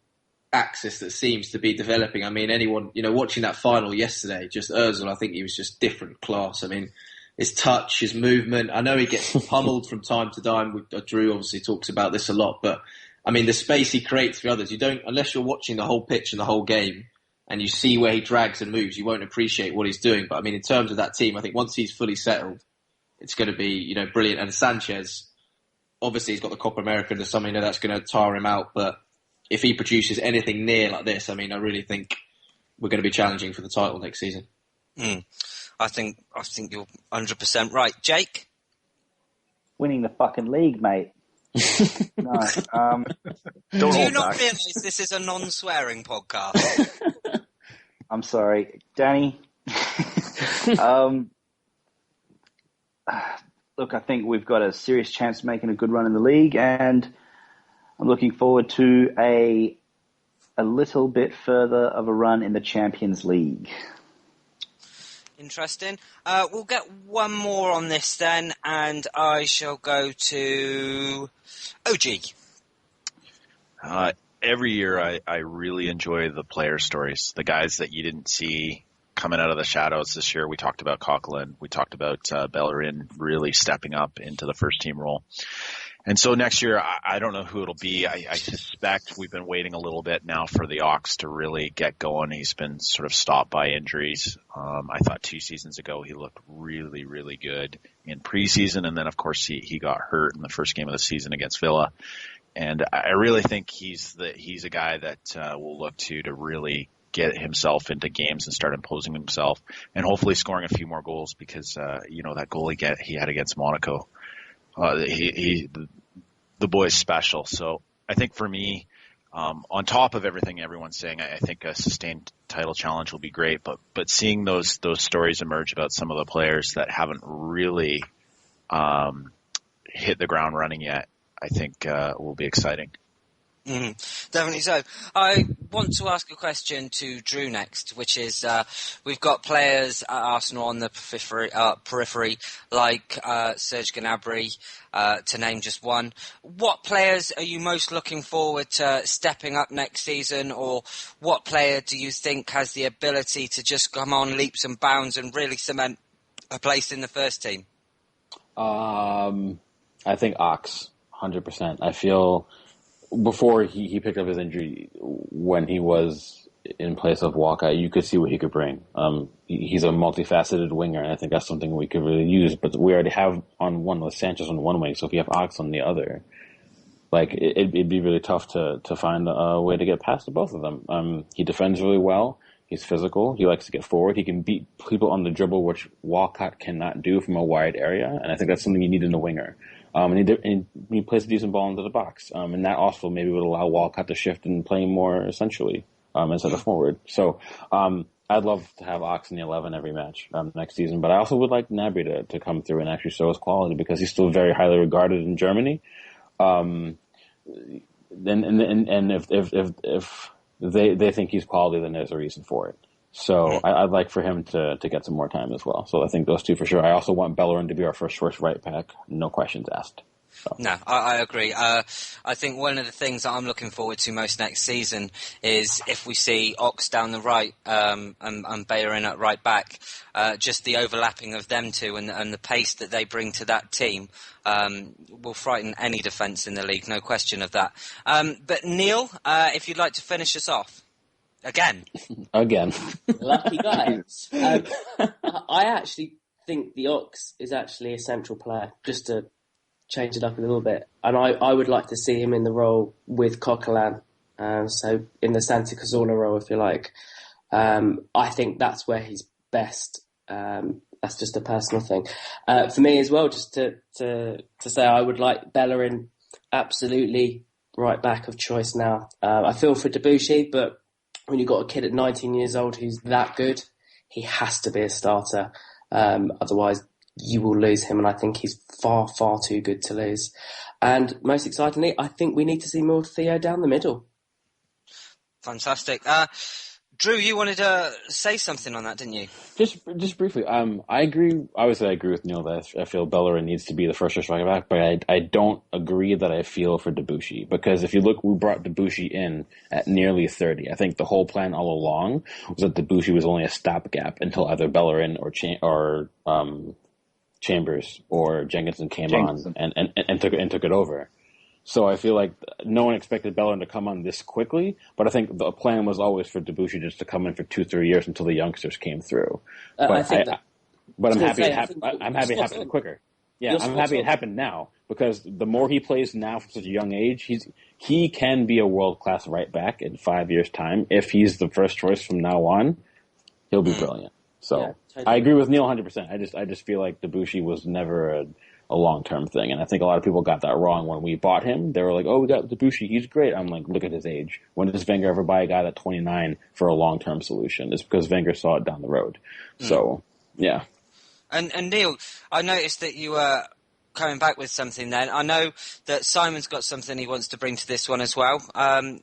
axis that seems to be developing. I mean, anyone, watching that final yesterday, just Ozil, I think he was just different class. I mean, his touch, his movement. I know he gets pummeled from time to time. Drew obviously talks about this a lot, but I mean, the space he creates for others, unless you're watching the whole pitch and the whole game and you see where he drags and moves, you won't appreciate what he's doing. But I mean, in terms of that team, I think once he's fully settled, it's going to be, brilliant. And Sanchez, obviously he's got the Copa America, there's something that's going to tire him out, but if he produces anything near like this, I mean, I really think we're going to be challenging for the title next season. I think you're 100% right. Jake? Winning the fucking league, mate. No. Do you not realise this is a non-swearing podcast? I'm sorry. Danny? Look, I think we've got a serious chance of making a good run in the league, and I'm looking forward to a little bit further of a run in the Champions League. Interesting. We'll get one more on this then, and I shall go to OG. Every year I really enjoy the player stories, the guys that you didn't see coming out of the shadows. This year we talked about Coquelin, we talked about Bellerin really stepping up into the first team role. And so next year, I don't know who it'll be. I suspect we've been waiting a little bit now for the Ox to really get going. He's been sort of stopped by injuries. I thought 2 seasons ago he looked really, really good in preseason. And then, of course, he got hurt in the first game of the season against Villa. And I really think he's a guy that will look to really get himself into games and start imposing himself and hopefully scoring a few more goals because, that goal he had against Monaco. The boy's special. So I think for me, on top of everything everyone's saying, I think a sustained title challenge will be great. But seeing those stories emerge about some of the players that haven't really hit the ground running yet, I think will be exciting. Definitely so. I want to ask a question to Drew next, which is we've got players at Arsenal on the periphery like Serge Gnabry, to name just one. What players are you most looking forward to stepping up next season, or what player do you think has the ability to just come on leaps and bounds and really cement a place in the first team? I think Ox, 100%. I feel before he picked up his injury, when he was in place of Walcott, you could see what he could bring. He's a multifaceted winger, and I think that's something we could really use. But we already have on one with Sanchez on one wing, so if you have Ox on the other, it'd be really tough to find a way to get past both of them. He defends really well. He's physical. He likes to get forward. He can beat people on the dribble, which Walcott cannot do from a wide area, and I think that's something you need in a winger. And he plays a decent ball into the box. And that also maybe would allow Walcott to shift and play more essentially instead of forward. So I'd love to have Ox in the 11 every match next season. But I also would like Gnabry to come through and actually show his quality because he's still very highly regarded in Germany. And if they think he's quality, then there's a reason for it. So I'd like for him to get some more time as well. So I think those two for sure. I also want Bellerin to be our first choice right back, no questions asked. So. No, I agree. I think one of the things that I'm looking forward to most next season is if we see Ox down the right and Bellerin at right back, just the overlapping of them two and the pace that they bring to that team will frighten any defence in the league, no question of that. But Neil, if you'd like to finish us off. Again. Lucky guy. I actually think the Ox is actually a central player, just to change it up a little bit. And I would like to see him in the role with Coquelin, so in the Santi Cazorla role, if you like. I think that's where he's best. That's just a personal thing. For me as well, just to say I would like Bellerin absolutely right back of choice now. I feel for Debuchy, but when you've got a kid at 19 years old who's that good, he has to be a starter. Otherwise, you will lose him, and I think he's far, far too good to lose. And most excitingly, I think we need to see more Theo down the middle. Fantastic. Drew, you wanted to say something on that, didn't you? Just briefly. I agree. Obviously, I agree with Neil that I feel Bellerin needs to be the first choice right back, but I don't agree that I feel for Debuchy, because if you look, we brought Debuchy in at nearly 30. I think the whole plan all along was that Debuchy was only a stopgap until either Bellerin or Chambers or Jenkinson came on and took it over. So I feel like no one expected Bellerin to come on this quickly, but I think the plan was always for Debuchy just to come in for 2-3 years until the youngsters came through. But I'm happy it happened quicker. Yeah, I'm happy it happened now, because the more he plays now from such a young age, he can be a world-class right back in 5 years' time. If he's the first choice from now on, he'll be brilliant. So yeah, totally. I agree with Neil 100%. I just feel like Debuchy was never a long-term thing, and I think a lot of people got that wrong when we bought him. They were like, "Oh, we got Debuchy, he's great." I'm like, look at his age. When does Wenger ever buy a guy at 29 for a long-term solution? It's because Wenger saw it down the road. So, yeah. And Neil, I noticed that you were coming back with something then. I know that Simon's got something he wants to bring to this one as well.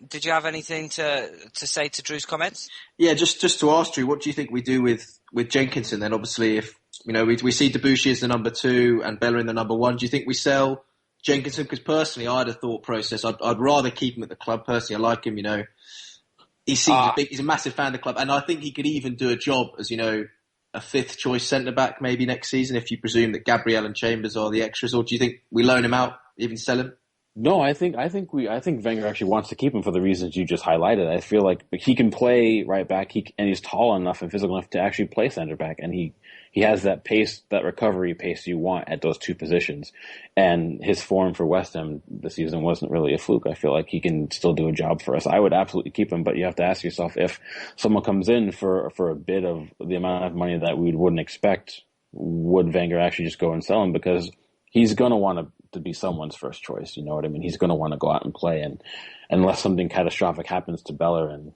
Did you have anything to say to Drew's comments? Yeah, just to ask Drew, what do you think we do with Jenkinson then? Obviously, if we see Debuchy as the number 2 and Bellerin the number 1, do you think we sell Jenkinson? Because personally, I had a thought process. I'd rather keep him at the club. Personally, I like him. He's a massive fan of the club, and I think he could even do a job as a 5th choice centre back maybe next season, if you presume that Gabriel and Chambers are the extras. Or do you think we loan him out, even sell him? No, I think Wenger actually wants to keep him for the reasons you just highlighted. I feel like he can play right back, and he's tall enough and physical enough to actually play center back, and he has that pace, that recovery pace you want at those two positions. And his form for West Ham this season wasn't really a fluke. I feel like he can still do a job for us. I would absolutely keep him, but you have to ask yourself, if someone comes in for a bit of the amount of money that we wouldn't expect, would Wenger actually just go and sell him? Because he's going to want to be someone's first choice. You know what I mean? He's going to want to go out and play, and unless something catastrophic happens to Bellerin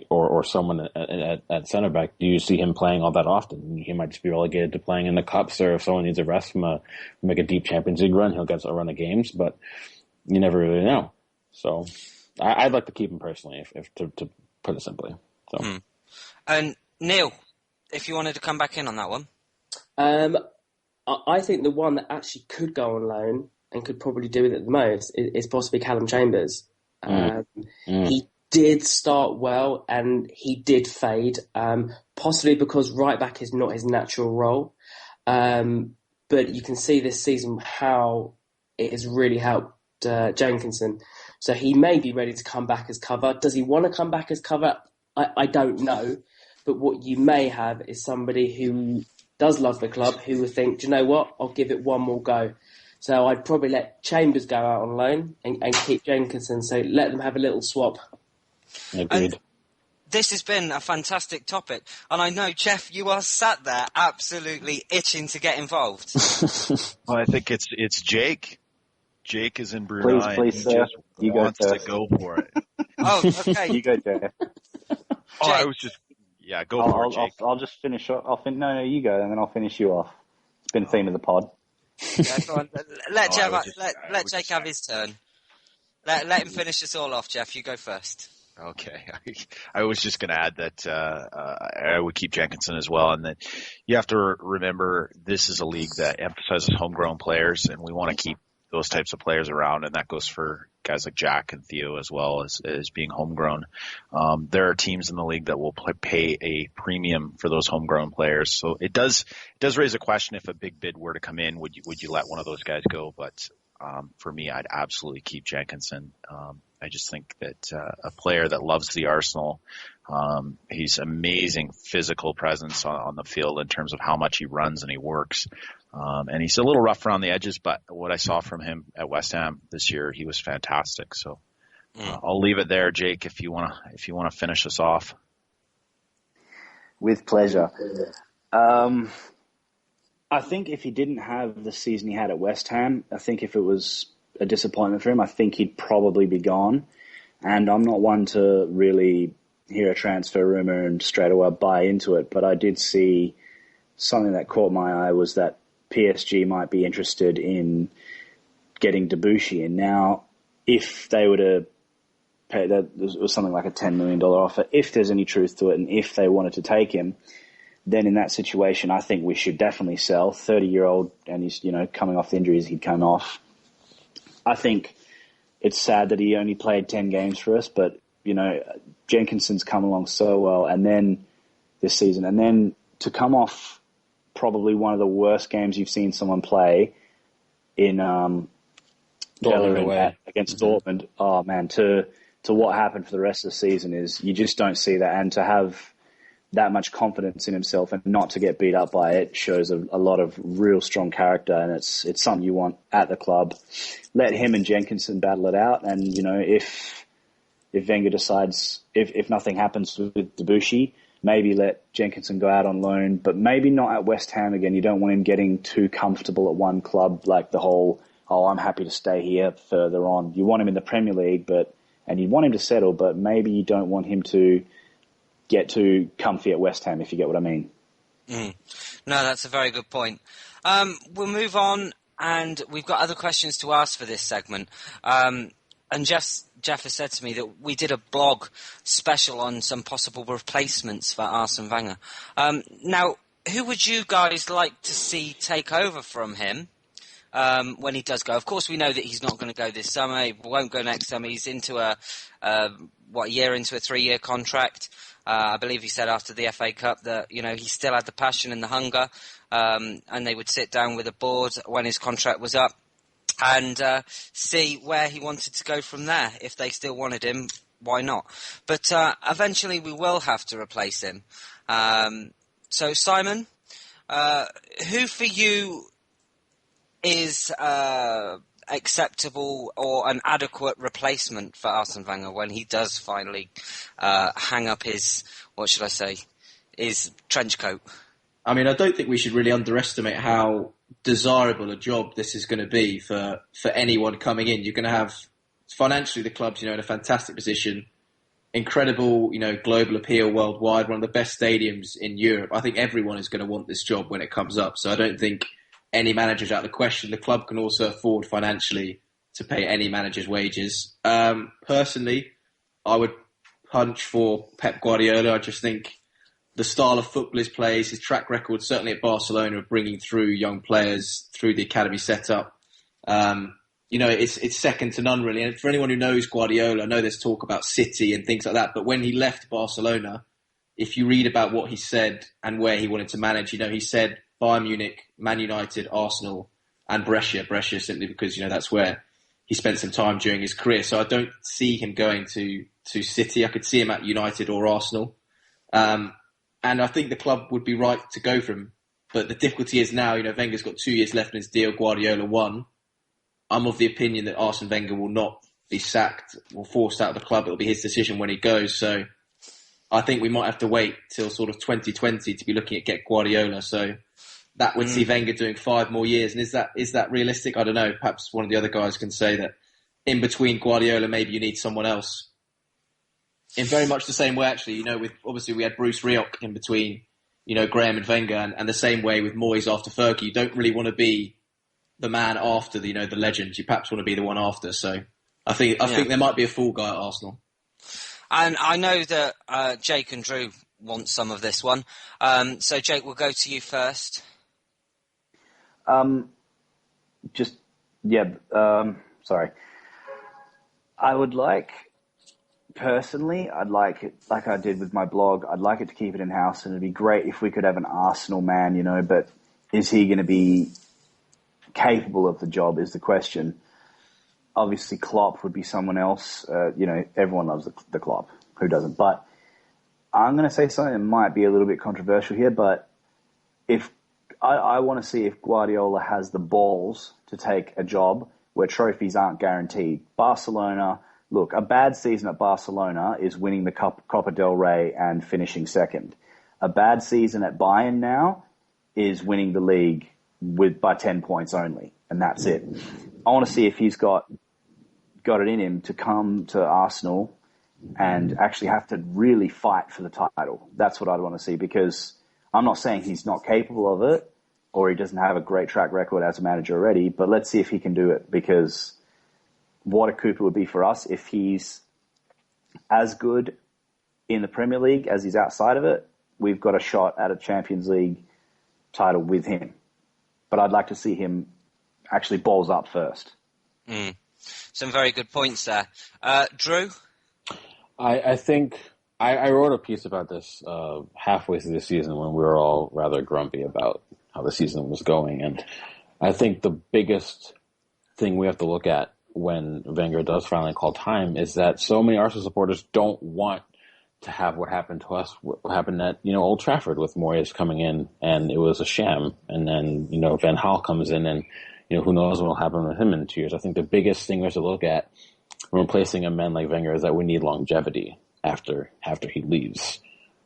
or someone at center back, do you see him playing all that often? He might just be relegated to playing in the cups, or if someone needs a rest from make a deep Champions League run, he'll get a run of games, but you never really know. So I'd like to keep him personally, if to put it simply. So. And Neil, if you wanted to come back in on that one. I think the one that actually could go on loan and could probably do it the most is possibly Callum Chambers. He did start well and he did fade, possibly because right back is not his natural role. But you can see this season how it has really helped Jenkinson. So he may be ready to come back as cover. Does he want to come back as cover? I don't know. But what you may have is somebody who does love the club, who would think, do you know what, I'll give it one more go. So I'd probably let Chambers go out on loan and keep Jenkinson. So let them have a little swap. Agreed. And this has been a fantastic topic. And I know, Jeff, you are sat there absolutely itching to get involved. Well, I think it's Jake. Jake is in Brunei. Please, he sir. just wants to go for it. Oh, okay. You go, Jeff. I was just... Yeah, go for it, Jake. I'll just finish off. No, you go, and then I'll finish you off. It's been the theme of the pod. Yeah, go on. Let Jake have his turn. Let him finish us all off, Jeff. You go first. Okay. I was just going to add that I would keep Jenkinson as well, and that you have to remember this is a league that emphasizes homegrown players, and we want to keep those types of players around, and that goes for guys like Jack and Theo as well as being homegrown. There are teams in the league that will pay a premium for those homegrown players, so it does raise a question if a big bid were to come in, would you let one of those guys go? But for me, I'd absolutely keep Jenkinson. I just think that a player that loves the Arsenal, he's amazing physical presence on the field in terms of how much he runs and he works. And he's a little rough around the edges, but what I saw from him at West Ham this year, he was fantastic. So I'll leave it there, Jake, if you want to finish us off. With pleasure. I think if he didn't have the season he had at West Ham, I think if it was a disappointment for him, I think he'd probably be gone. And I'm not one to really hear a transfer rumor and straight away buy into it, but I did see something that caught my eye was that PSG might be interested in getting Debuchy. And now, if they were to pay that, it was something like a $10 million offer, if there's any truth to it, and if they wanted to take him, then in that situation, I think we should definitely sell. 30-year-old, and he's coming off the injuries he'd come off. I think it's sad that he only played 10 games for us, but Jenkinson's come along so well, and then this season, and then to come off probably one of the worst games you've seen someone play in Bellerin against Dortmund. Oh man, to what happened for the rest of the season is you just don't see that, and to have that much confidence in himself and not to get beat up by it shows a lot of real strong character, and it's something you want at the club. Let him and Jenkinson battle it out, and if Wenger decides if nothing happens with Debuchy, maybe let Jenkinson go out on loan, but maybe not at West Ham again. You don't want him getting too comfortable at one club, like the whole, I'm happy to stay here further on. You want him in the Premier League, and you want him to settle, but maybe you don't want him to get too comfy at West Ham, if you get what I mean. No, that's a very good point. We'll move on, and we've got other questions to ask for this segment. And Jeff has said to me that we did a blog special on some possible replacements for Arsène Wenger. Now, who would you guys like to see take over from him when he does go? Of course, we know that he's not going to go this summer. He won't go next summer. He's into a year into a 3-year contract. I believe he said after the FA Cup that he still had the passion and the hunger, and they would sit down with the board when his contract was up and see where he wanted to go from there. If they still wanted him, why not? But eventually we will have to replace him. So Simon, who for you is acceptable or an adequate replacement for Arsène Wenger when he does finally hang up his, his trench coat? I mean, I don't think we should really underestimate how desirable a job this is going to be for anyone coming in. You're going to have, financially, the club's, in a fantastic position, incredible, global appeal worldwide, one of the best stadiums in Europe. I think everyone is going to want this job when it comes up. So I don't think any manager's out of the question. The club can also afford financially to pay any manager's wages. Personally, I would punch for Pep Guardiola. I just think the style of football he plays, his track record, certainly at Barcelona, of bringing through young players through the academy setup, it's second to none, really. And for anyone who knows Guardiola, I know there's talk about City and things like that, but when he left Barcelona, if you read about what he said and where he wanted to manage, he said Bayern Munich, Man United, Arsenal, and Brescia. Brescia simply because, that's where he spent some time during his career. So I don't see him going to City. I could see him at United or Arsenal. And I think the club would be right to go for him. But the difficulty is now, Wenger's got 2 years left in his deal, Guardiola 1. I'm of the opinion that Arsène Wenger will not be sacked or forced out of the club. It'll be his decision when he goes. So I think we might have to wait till sort of 2020 to be looking at get Guardiola. So that would see Wenger doing 5 more years. And is that realistic? I don't know. Perhaps one of the other guys can say that in between Guardiola, maybe you need someone else. In very much the same way, actually, obviously we had Bruce Rioch in between, Graham and Wenger, and the same way with Moyes after Fergie. You don't really want to be the man after the legend. You perhaps want to be the one after. So I think there might be a fall guy at Arsenal. And I know that Jake and Drew want some of this one. So, Jake, we'll go to you first. Sorry. I would like, personally, I'd like it, like I did with my blog, I'd like it to keep it in-house, and it'd be great if we could have an Arsenal man, you know, but is he going to be capable of the job is the question. Obviously, Klopp would be someone else. You know, everyone loves the Klopp. Who doesn't? But I'm going to say something that might be a little bit controversial here, but if I want to see if Guardiola has the balls to take a job where trophies aren't guaranteed. Barcelona, look, a bad season at Barcelona is winning the Copa del Rey and finishing second. A bad season at Bayern now is winning the league by 10 points only, and that's it. I want to see if he's got it in him to come to Arsenal and actually have to really fight for the title. That's what I'd want to see, because I'm not saying he's not capable of it or he doesn't have a great track record as a manager already, but let's see if he can do it, because what a coup it would be for us if he's as good in the Premier League as he's outside of it. We've got a shot at a Champions League title with him. But I'd like to see him actually balls up first. Some very good points there. Drew? I think I wrote a piece about this halfway through the season when we were all rather grumpy about how the season was going. And I think the biggest thing we have to look at when Wenger does finally call time is that so many Arsenal supporters don't want to have what happened to us, what happened at, Old Trafford with Moyes coming in, and it was a sham. And then, Van Gaal comes in and, who knows what will happen with him in 2 years. I think the biggest thing we have to look at when replacing a man like Wenger is that we need longevity after he leaves.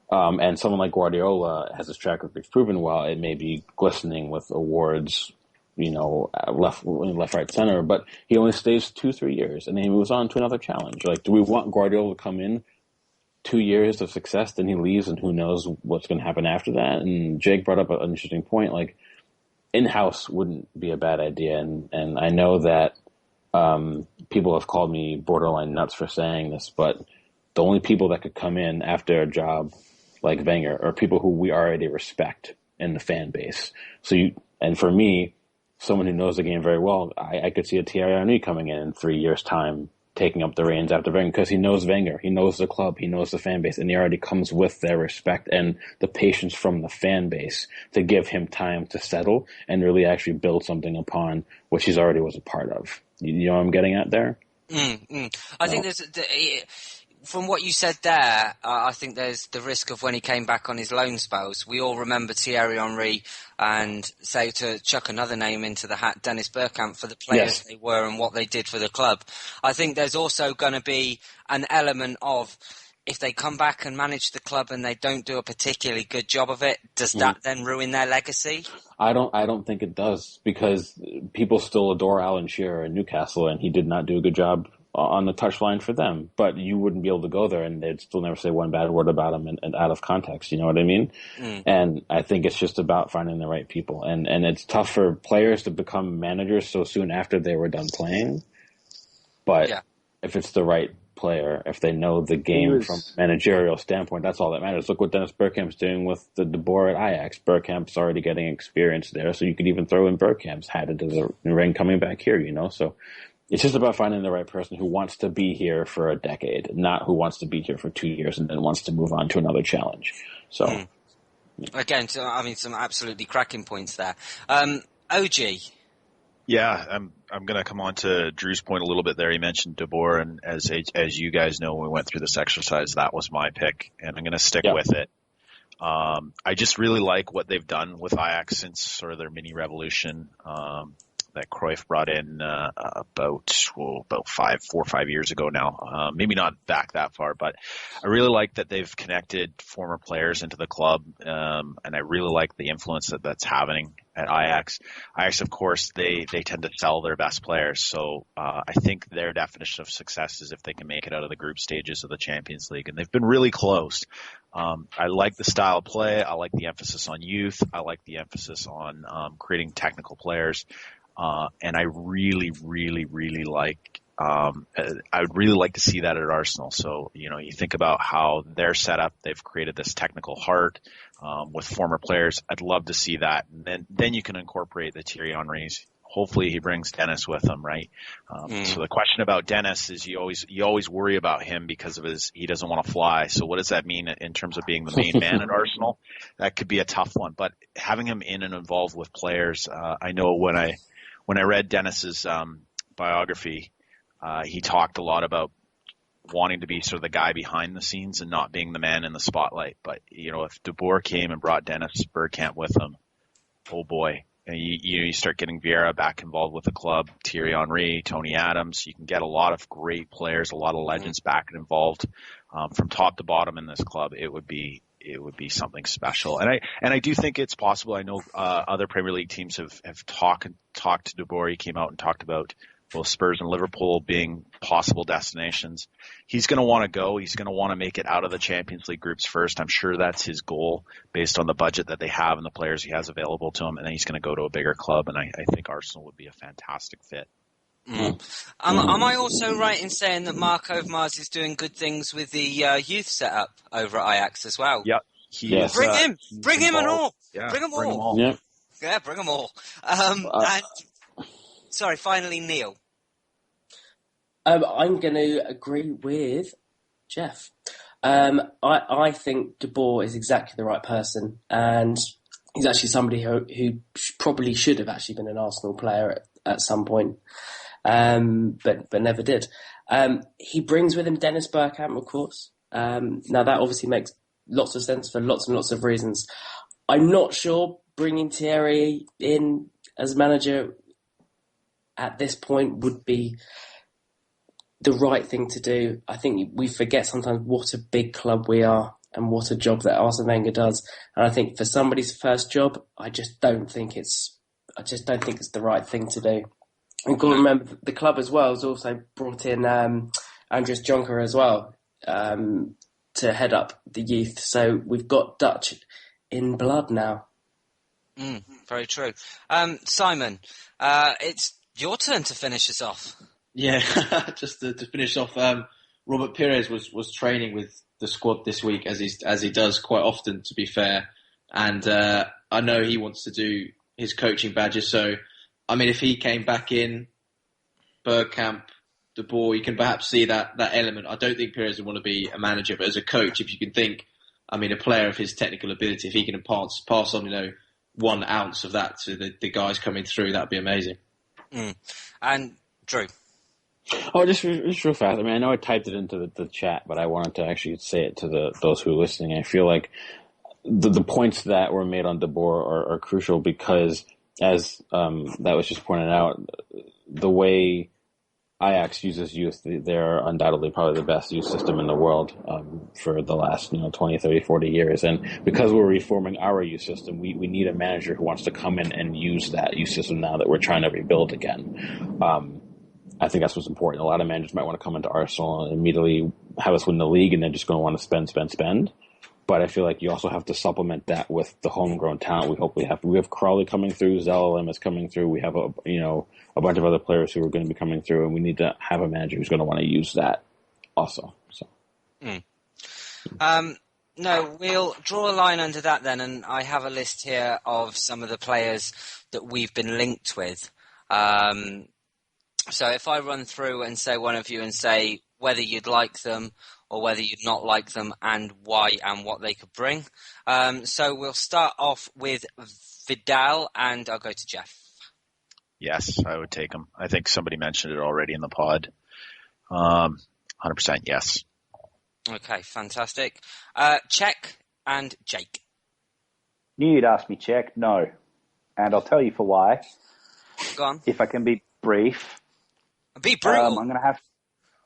And someone like Guardiola has his track record proven well. It may be glistening with awards, left, right, center, but he only stays 2-3 years and then he moves on to another challenge. Like, do we want Guardiola to come in 2 years of success, then he leaves and who knows what's going to happen after that? And Jake brought up an interesting point, like in-house wouldn't be a bad idea. And I know that people have called me borderline nuts for saying this, but the only people that could come in after a job like Wenger are people who we already respect in the fan base. And for me, someone who knows the game very well, I could see a Thierry Henry coming in 3 years' time, taking up the reins after Wenger, because he knows Wenger, he knows the club, he knows the fan base, and he already comes with their respect and the patience from the fan base to give him time to settle and really actually build something upon what he's already was a part of. You know what I'm getting at there? I think there's, from what you said there, I think there's the risk of when he came back on his loan spells. We all remember Thierry Henry and, say, to chuck another name into the hat, Dennis Bergkamp, for the players they were and what they did for the club. I think there's also going to be an element of, if they come back and manage the club and they don't do a particularly good job of it, does that then ruin their legacy? I don't think it does, because people still adore Alan Shearer in Newcastle, and he did not do a good job on the touchline for them. But you wouldn't be able to go there and they'd still never say one bad word about him and out of context. You know what I mean? And I think it's just about finding the right people. And it's tough for players to become managers so soon after they were done playing. But if it's the right player, if they know the game from a managerial standpoint, that's all that matters. Look what Dennis Bergkamp's doing with the De Boer at Ajax. Bergkamp's already getting experience there, so you could even throw in Bergkamp's hat into the ring coming back here, So it's just about finding the right person who wants to be here for a decade, not who wants to be here for 2 years and then wants to move on to another challenge. So again, some absolutely cracking points there. OG. Yeah, I'm going to come on to Drew's point a little bit there. He mentioned De Boer, and as you guys know, when we went through this exercise, that was my pick, and I'm going to stick with it. I just really like what they've done with Ajax since sort of their mini revolution that Cruyff brought in about 4 or 5 years ago now. Maybe not back that far, but I really like that they've connected former players into the club, and I really like the influence that's happening at Ajax. Ajax, of course, they tend to sell their best players, so I think their definition of success is if they can make it out of the group stages of the Champions League, and they've been really close. I like the style of play. I like the emphasis on youth. I like the emphasis on creating technical players. And I really, really, really like I would really like to see that at Arsenal. So, you think about how they're set up. They've created this technical heart with former players. I'd love to see that. And then you can incorporate the Thierry Henrys. Hopefully he brings Dennis with him, right? So the question about Dennis is you always worry about him because of he doesn't want to fly. So what does that mean in terms of being the main man at Arsenal? That could be a tough one. But having him in and involved with players, I know when I read Dennis's biography, he talked a lot about wanting to be sort of the guy behind the scenes and not being the man in the spotlight. But, if De Boer came and brought Dennis Bergkamp with him, oh boy. And you start getting Vieira back involved with the club, Thierry Henry, Tony Adams. You can get a lot of great players, a lot of legends back and involved from top to bottom in this club. It would be something special. And I do think it's possible. I know other Premier League teams have talked to De Boer. He came out and talked about both Spurs and Liverpool being possible destinations. He's going to want to go. He's going to want to make it out of the Champions League groups first. I'm sure that's his goal based on the budget that they have and the players he has available to him. And then he's going to go to a bigger club. And I think Arsenal would be a fantastic fit. Am I also right in saying that Mark Overmars is doing good things with the youth setup over at Ajax as well? Yep. Bring him and all. Yeah, bring them all. Yeah. Yeah, bring them all. Sorry, finally, Neil. I'm going to agree with Jeff. I think De Boer is exactly the right person, and he's actually somebody who probably should have actually been an Arsenal player at some point, but never did. He brings with him Dennis Bergkamp, of course. Now that obviously makes lots of sense for lots and lots of reasons. I'm not sure bringing Thierry in as manager at this point would be the right thing to do. I think we forget sometimes what a big club we are and what a job that Arsène Wenger does. And I think for somebody's first job, I just don't think it's the right thing to do. We've got to remember the club as well has also brought in Andries Jonker as well to head up the youth. So we've got Dutch in blood now. Very true. Simon, it's your turn to finish us off. Yeah, just to finish off, Robert Pires was training with the squad this week as he does quite often, to be fair. And I know he wants to do his coaching badges. So, I mean, if he came back in, Bergkamp, De Boer, you can perhaps see that element. I don't think Pires would want to be a manager, but as a coach, if you can think, I mean, a player of his technical ability, if he can pass on, 1 ounce of that to the guys coming through, that'd be amazing. And Drew. Oh, just real fast. I mean, I know I typed it into the chat, but I wanted to actually say it to those who are listening. I feel like the points that were made on De Boer are crucial because, as that was just pointed out, the way Ajax uses youth, they're undoubtedly probably the best youth system in the world for the last 20, 30, 40 years. And because we're reforming our youth system, we need a manager who wants to come in and use that youth system now that we're trying to rebuild again. I think that's what's important. A lot of managers might want to come into Arsenal and immediately have us win the league and they're just going to want to spend. But I feel like you also have to supplement that with the homegrown talent we hope we have. We have Crawley coming through, Zelalem is coming through. We have a bunch of other players who are going to be coming through, and we need to have a manager who's going to want to use that also. So. No, we'll draw a line under that then, and I have a list here of some of the players that we've been linked with. So if I run through and say one of you and say whether you'd like them or whether you'd not like them and why and what they could bring. So we'll start off with Vidal, and I'll go to Jeff. Yes, I would take him. I think somebody mentioned it already in the pod. 100% yes. Okay, fantastic. Czech and Jake. Knew you'd ask me Czech. No. And I'll tell you for why. Go on. If I can be brief. Be brutal. I'm going to have...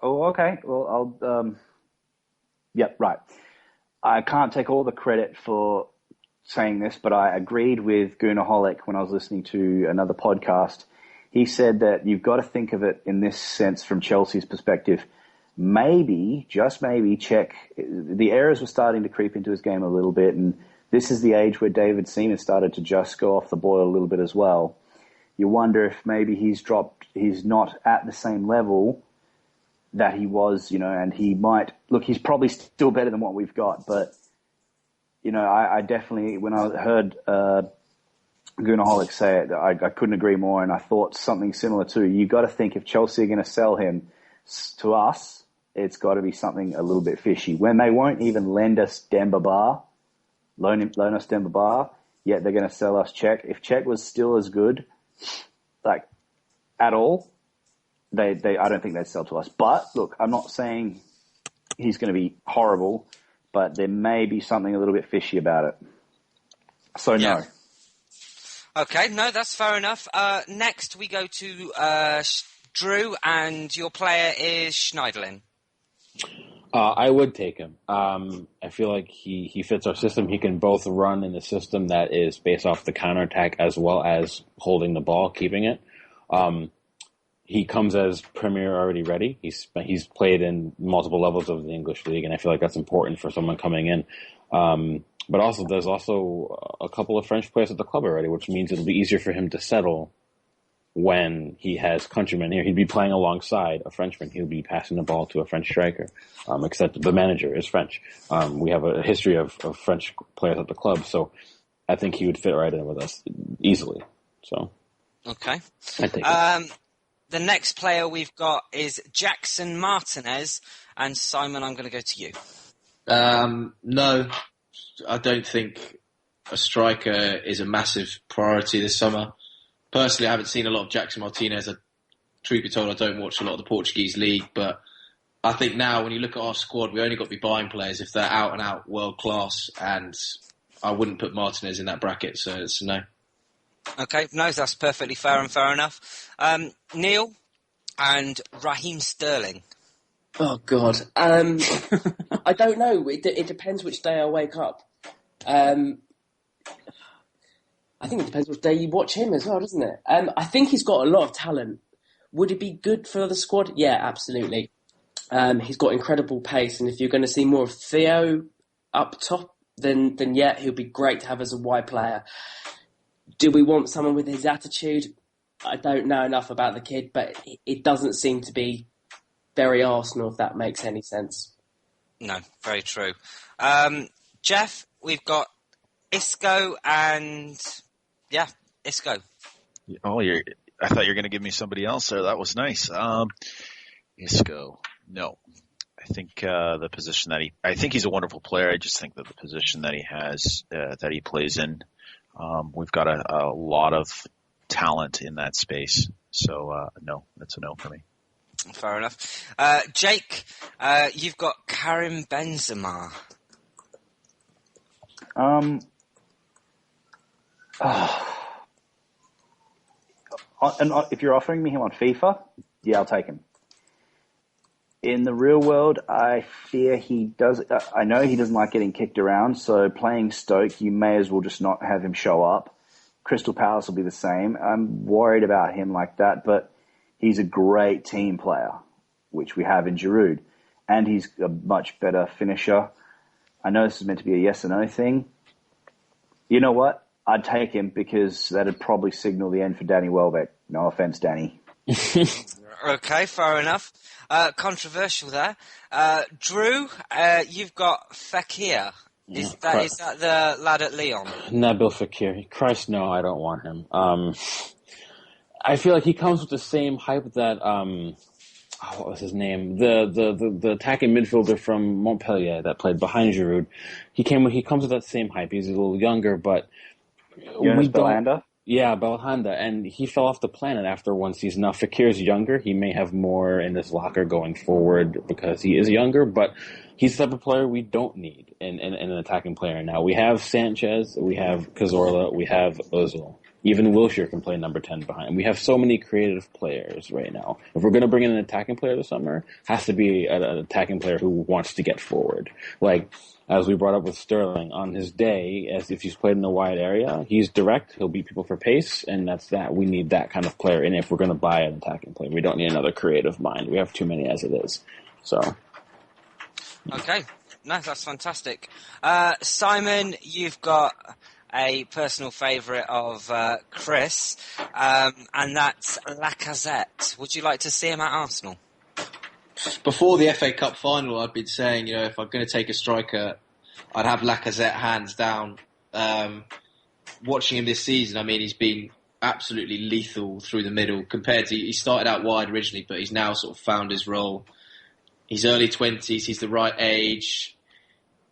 Oh, okay. Well, I'll... Yep, right. I can't take all the credit for saying this, but I agreed with Gunaholic when I was listening to another podcast. He said that you've got to think of it in this sense from Chelsea's perspective. Maybe, just maybe, Czech, the errors were starting to creep into his game a little bit, and this is the age where David Seaman started to just go off the boil a little bit as well. You wonder if maybe he's not at the same level that he was, and he might look. He's probably still better than what we've got, but I definitely, when I heard Goonaholic say it, I couldn't agree more, and I thought something similar too. You got to think if Chelsea are going to sell him to us, it's got to be something a little bit fishy. When they won't even lend us Demba Ba, loan us Demba Ba, yet they're going to sell us Cech. If Cech was still as good, like at all, I don't think they'd sell to us. But look, I'm not saying he's going to be horrible, but there may be something a little bit fishy about it. So no. Okay, no, that's fair enough. Next, we go to Drew, and your player is Schneiderlin. I would take him. I feel like he fits our system. He can both run in a system that is based off the counterattack as well as holding the ball, keeping it. He comes as Premier already ready. He's played in multiple levels of the English league, and I feel like that's important for someone coming in. But also, there's also a couple of French players at the club already, which means it'll be easier for him to settle when he has countrymen here. He'd be playing alongside a Frenchman. He'll be passing the ball to a French striker, except the manager is French. We have a history of French players at the club, so I think he would fit right in with us easily. So, okay. I'd take it. The next player we've got is Jackson Martinez, and Simon, I'm going to go to you. No, I don't think a striker is a massive priority this summer. Personally, I haven't seen a lot of Jackson Martinez. Truth be told, I don't watch a lot of the Portuguese league, but I think now when you look at our squad, we only got to be buying players if they're out and out world class, and I wouldn't put Martinez in that bracket, so it's a no. Okay, no, that's perfectly fair and fair enough. Neil and Raheem Sterling. Oh, God. I don't know. It depends which day I wake up. I think it depends which day you watch him as well, doesn't it? I think he's got a lot of talent. Would it be good for the squad? Yeah, absolutely. He's got incredible pace, and if you're going to see more of Theo up top, then yeah, he'll be great to have as a wide player. Do we want someone with his attitude? I don't know enough about the kid, but it doesn't seem to be very Arsenal, if that makes any sense. No, very true. Jeff, we've got Isco and... Yeah, Isco. Oh, I thought you were going to give me somebody else there. That was nice. Isco. No. I think the position that I think he's a wonderful player. I just think that the position that he has, that he plays in, we've got a lot of talent in that space. So, no, that's a no for me. Fair enough. Jake, you've got Karim Benzema. And if you're offering me him on FIFA, yeah, I'll take him. In the real world, I fear he does. I know he doesn't like getting kicked around, so playing Stoke, you may as well just not have him show up. Crystal Palace will be the same. I'm worried about him like that, but he's a great team player, which we have in Giroud, and he's a much better finisher. I know this is meant to be a yes or no thing. You know what? I'd take him because that'd probably signal the end for Danny Welbeck. No offense, Danny. Okay, fair enough. Controversial there. Drew, you've got Fekir. Is that the lad at Lyon? Nabil Fekir. Christ, no, I don't want him. I feel like he comes with the same hype that what was his name? The attacking midfielder from Montpellier that played behind Giroud. He comes with that same hype. He's a little younger, but Belhanda? Yeah, Belhanda, and he fell off the planet after one season. Now Fekir's younger. He may have more in his locker going forward because he is younger, but he's the type of player we don't need in an attacking player now. We have Sanchez, we have Cazorla, we have Ozil. Even Wilshere can play number 10 behind. We have so many creative players right now. If we're going to bring in an attacking player this summer, it has to be an attacking player who wants to get forward. Like, as we brought up with Sterling, on his day, as if he's played in a wide area, he's direct, he'll beat people for pace, and that's that. We need that kind of player in if we're going to buy an attacking player. We don't need another creative mind. We have too many as it is. So. Okay. No, that's fantastic. Simon, you've got a personal favourite of Chris, and that's Lacazette. Would you like to see him at Arsenal? before the FA Cup final, I'd been saying, if I'm going to take a striker, I'd have Lacazette hands down. Watching him this season, I mean, he's been absolutely lethal through the middle compared to, he started out wide originally, but he's now sort of found his role. He's early 20s, he's the right age,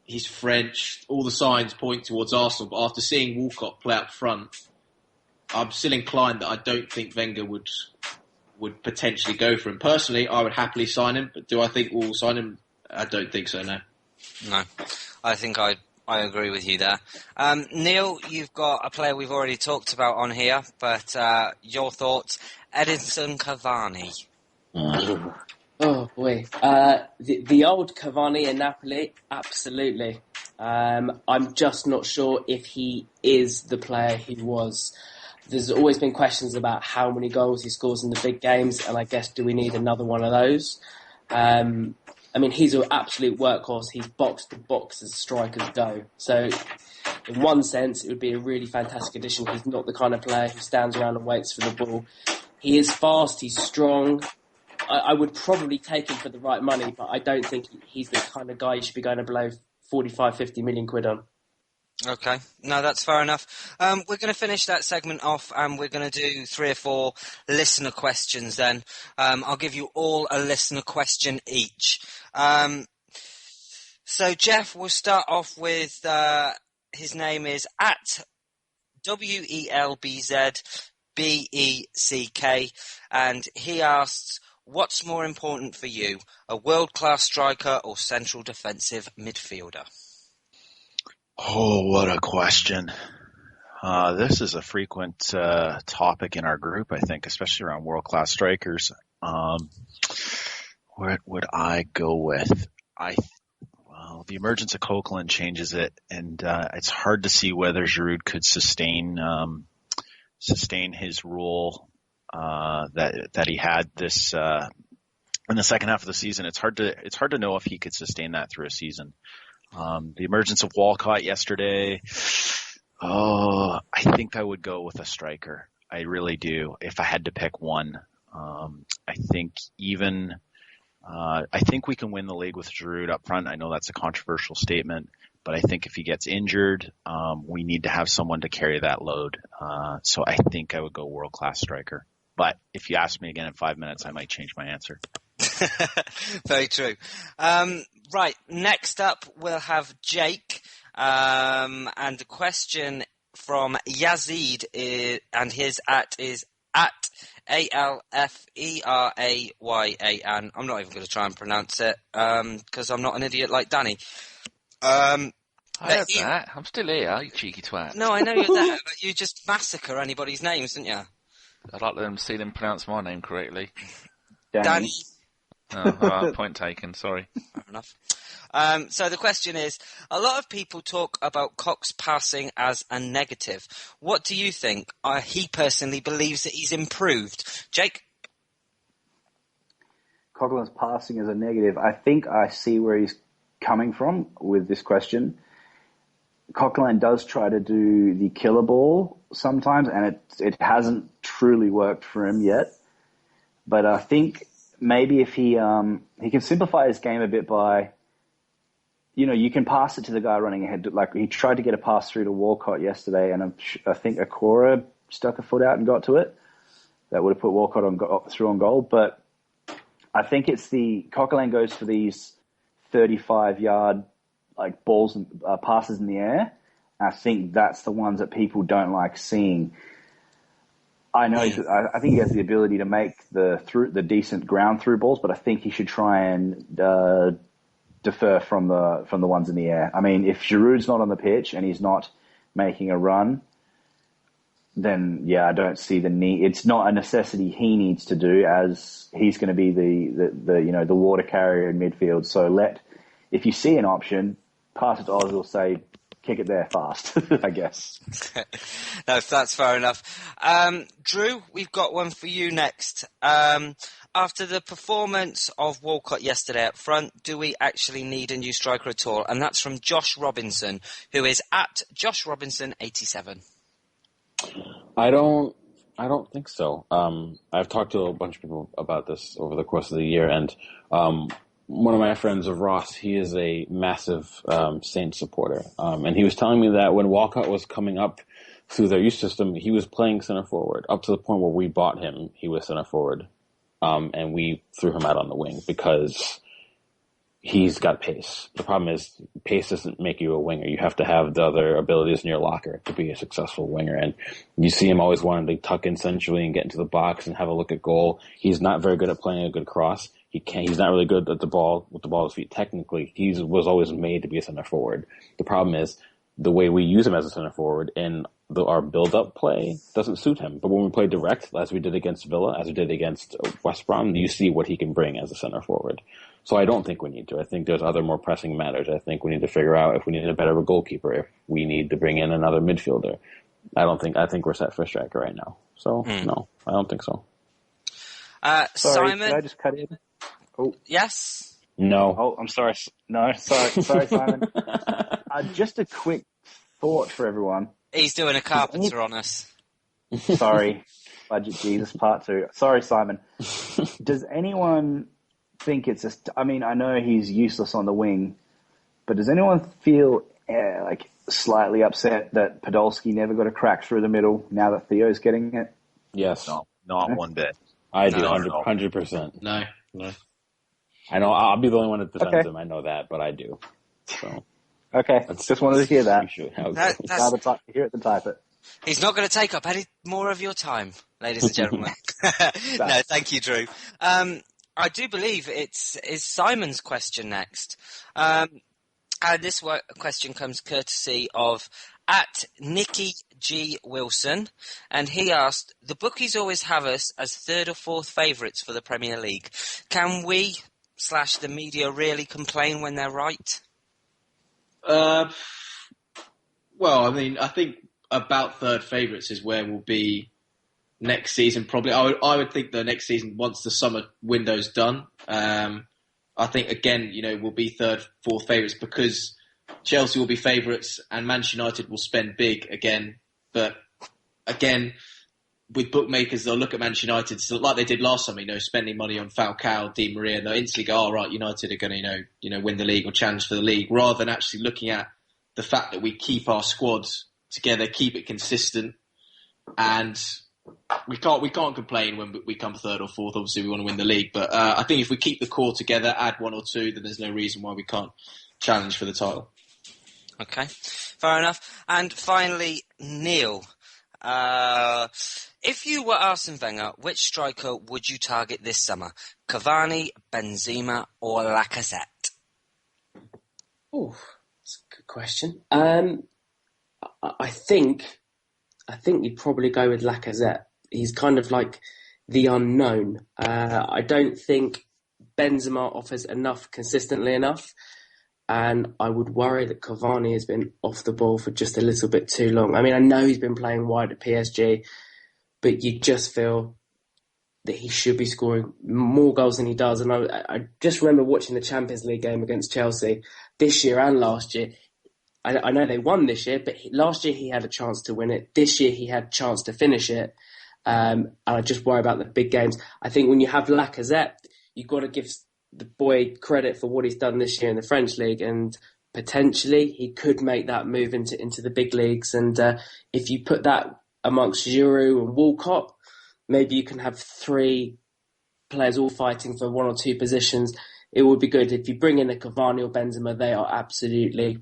he's French, all the signs point towards Arsenal, but after seeing Walcott play up front, I'm still inclined that I don't think Wenger would potentially go for him. Personally, I would happily sign him, but do I think we'll sign him? I don't think so, no. No, I think I agree with you there. Neil, you've got a player we've already talked about on here, but your thoughts, Edinson Cavani. Oh boy, the old Cavani in Napoli, absolutely. I'm just not sure if he is the player he was. There's always been questions about how many goals he scores in the big games, and I guess, do we need another one of those? I mean, he's an absolute workhorse. He's box to box as strikers go. So, in one sense, it would be a really fantastic addition. He's not the kind of player who stands around and waits for the ball. He is fast, he's strong. I would probably take him for the right money, but I don't think he's the kind of guy you should be going to blow 45, 50 million quid on. Okay, no, that's fair enough. We're going to finish that segment off, and we're going to do 3 or 4 listener questions then. I'll give you all a listener question each. So, Jeff, we'll start off with, his name is at WELBZBECK, and he asks, what's more important for you, a world-class striker or central defensive midfielder? Oh, what a question. This is a frequent topic in our group, I think, especially around world-class strikers. What would I go with? Well, the emergence of Coquelin changes it, and it's hard to see whether Giroud could sustain his role that he had this in the second half of the season. It's hard to know if he could sustain that through a season. The emergence of Walcott yesterday, I think I would go with a striker. I really do. If I had to pick one, I think we can win the league with Giroud up front. I know that's a controversial statement, but I think if he gets injured, we need to have someone to carry that load. So I think I would go world-class striker. But if you ask me again in 5 minutes, I might change my answer. Very true. Right, next up we'll have Jake, and the question from Yazid and his is at ALFERAYAN. I'm not even going to try and pronounce it because I'm not an idiot like Danny. I heard that. I'm still here, you cheeky twat. No, I know you're there, but you just massacre anybody's names, don't you? I'd like to see them pronounce my name correctly. Danny. Oh, all right, point taken, sorry. Fair enough. So the question is, a lot of people talk about Cox's passing as a negative. What do you think? He personally believes that he's improved. Jake? Coquelin's passing is a negative. I think I see where he's coming from with this question. Coquelin does try to do the killer ball sometimes, and it hasn't truly worked for him yet. But I think maybe if he can simplify his game a bit by, you can pass it to the guy running ahead. Like he tried to get a pass through to Walcott yesterday, and I think Akora stuck a foot out and got to it. That would have put Walcott through on goal. But I think it's Coquelin goes for these 35-yard like balls and passes in the air. I think that's the ones that people don't like seeing. I know. I think he has the ability to make the decent ground through balls, but I think he should try and defer from the ones in the air. I mean, if Giroud's not on the pitch and he's not making a run, then yeah, I don't see the need. It's not a necessity he needs to do, as he's going to be the water carrier in midfield. So if you see an option, pass it to Ozil, say, kick it there fast, I guess. No, that's fair enough. Drew, we've got one for you next. After the performance of Walcott yesterday up front, do we actually need a new striker at all? And that's from Josh Robinson, who is at Josh Robinson 87. I don't I don't think so. I've talked to a bunch of people about this over the course of the year, and one of my friends of Ross, he is a massive Saints supporter, and he was telling me that when Walcott was coming up through their youth system, he was playing center forward up to the point where we bought him. He was center forward, and we threw him out on the wing because he's got pace. The problem is pace doesn't make you a winger. You have to have the other abilities in your locker to be a successful winger. And you see him always wanting to tuck in centrally and get into the box and have a look at goal. He's not very good at playing a good cross. He's not really good at the ball with the ball at his feet. Technically, he was always made to be a center forward. The problem is the way we use him as a center forward in our build-up play doesn't suit him. But when we play direct, as we did against Villa, as we did against West Brom, you see what he can bring as a center forward. So I don't think we need to. I think there's other more pressing matters. I think we need to figure out if we need a better goalkeeper, if we need to bring in another midfielder. I think we're set for a striker right now. So, no, I don't think so. Sorry, Simon? did I just cut in? Oh. Yes? No. Oh, I'm sorry. No, sorry, Simon. Just a quick thought for everyone. He's doing a carpenter on us. Sorry, Budget Jesus Part 2. Sorry, Simon. Does anyone think it's I mean, I know he's useless on the wing, but does anyone feel like slightly upset that Podolski never got a crack through the middle now that Theo's getting it? Yes. No, not one bit. I do, No. 100%. No. I know I'll be the only one that defends Okay. him. I know that, but I do. So Okay, just wanted to hear that. usually how it That- goes. that's- Hear it and type it. He's not going to take up any more of your time, ladies and gentlemen. No, thank you, Drew. I do believe it's Simon's question next. And this question comes courtesy of at Nicky G. Wilson, and he asked, the bookies always have us as third or fourth favourites for the Premier League. Can we / the media really complain when they're right? Well, I mean, I think about third favourites is where we'll be next season. Probably, I would think the next season once the summer window's done. I think again, we'll be third, fourth favourites because Chelsea will be favourites and Manchester United will spend big again. But again, with bookmakers, they'll look at Manchester United like they did last summer, spending money on Falcao, Di Maria, and they'll instantly go, "Oh, right, United are going to, win the league or challenge for the league," rather than actually looking at the fact that we keep our squads together, keep it consistent, and we can't complain when we come third or fourth. Obviously, we want to win the league, but I think if we keep the core together, add one or two, then there's no reason why we can't challenge for the title. Okay, fair enough. And finally, Neil. If you were Arsène Wenger, which striker would you target this summer? Cavani, Benzema, or Lacazette? Oh, that's a good question. I think you'd probably go with Lacazette. He's kind of like the unknown. I don't think Benzema offers enough consistently enough. And I would worry that Cavani has been off the ball for just a little bit too long. I mean, I know he's been playing wide at PSG, but you just feel that he should be scoring more goals than he does. And I just remember watching the Champions League game against Chelsea this year and last year. I know they won this year, but last year he had a chance to win it. This year he had a chance to finish it. And I just worry about the big games. I think when you have Lacazette, you've got to give the boy credit for what he's done this year in the French league, and potentially he could make that move into the big leagues. And if you put that amongst Giroud and Walcott, maybe you can have three players all fighting for one or two positions. It would be good. If you bring in a Cavani or Benzema, they are absolutely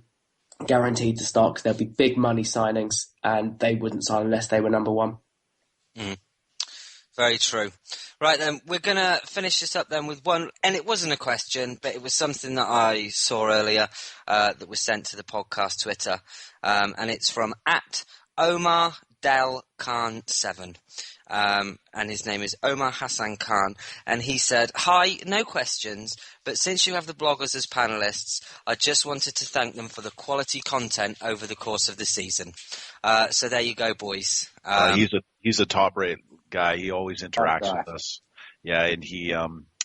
guaranteed to start because there'll be big money signings and they wouldn't sign unless they were number one. Very true. Right then, we're going to finish this up then with one, and it wasn't a question, but it was something that I saw earlier that was sent to the podcast Twitter, and it's from at Omar Del Khan 7. And his name is Omar Hassan Khan, and he said, "Hi, no questions, but since you have the bloggers as panelists, I just wanted to thank them for the quality content over the course of the season." So there you go, boys. He's a top-rate guy. He always interacts with us. Yeah, and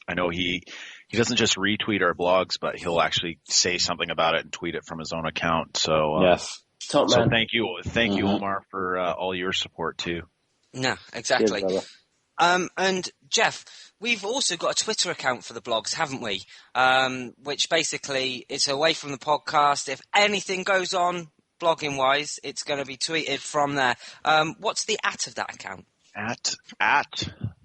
I know he doesn't just retweet our blogs, but he'll actually say something about it and tweet it from his own account. So yes. Top man. So thank you, Omar, for all your support too. No, exactly. Cheers, And Jeff, we've also got a Twitter account for the blogs, haven't we? Which basically it's away from the podcast. If anything goes on blogging wise, it's going to be tweeted from there. What's the @ of that account? At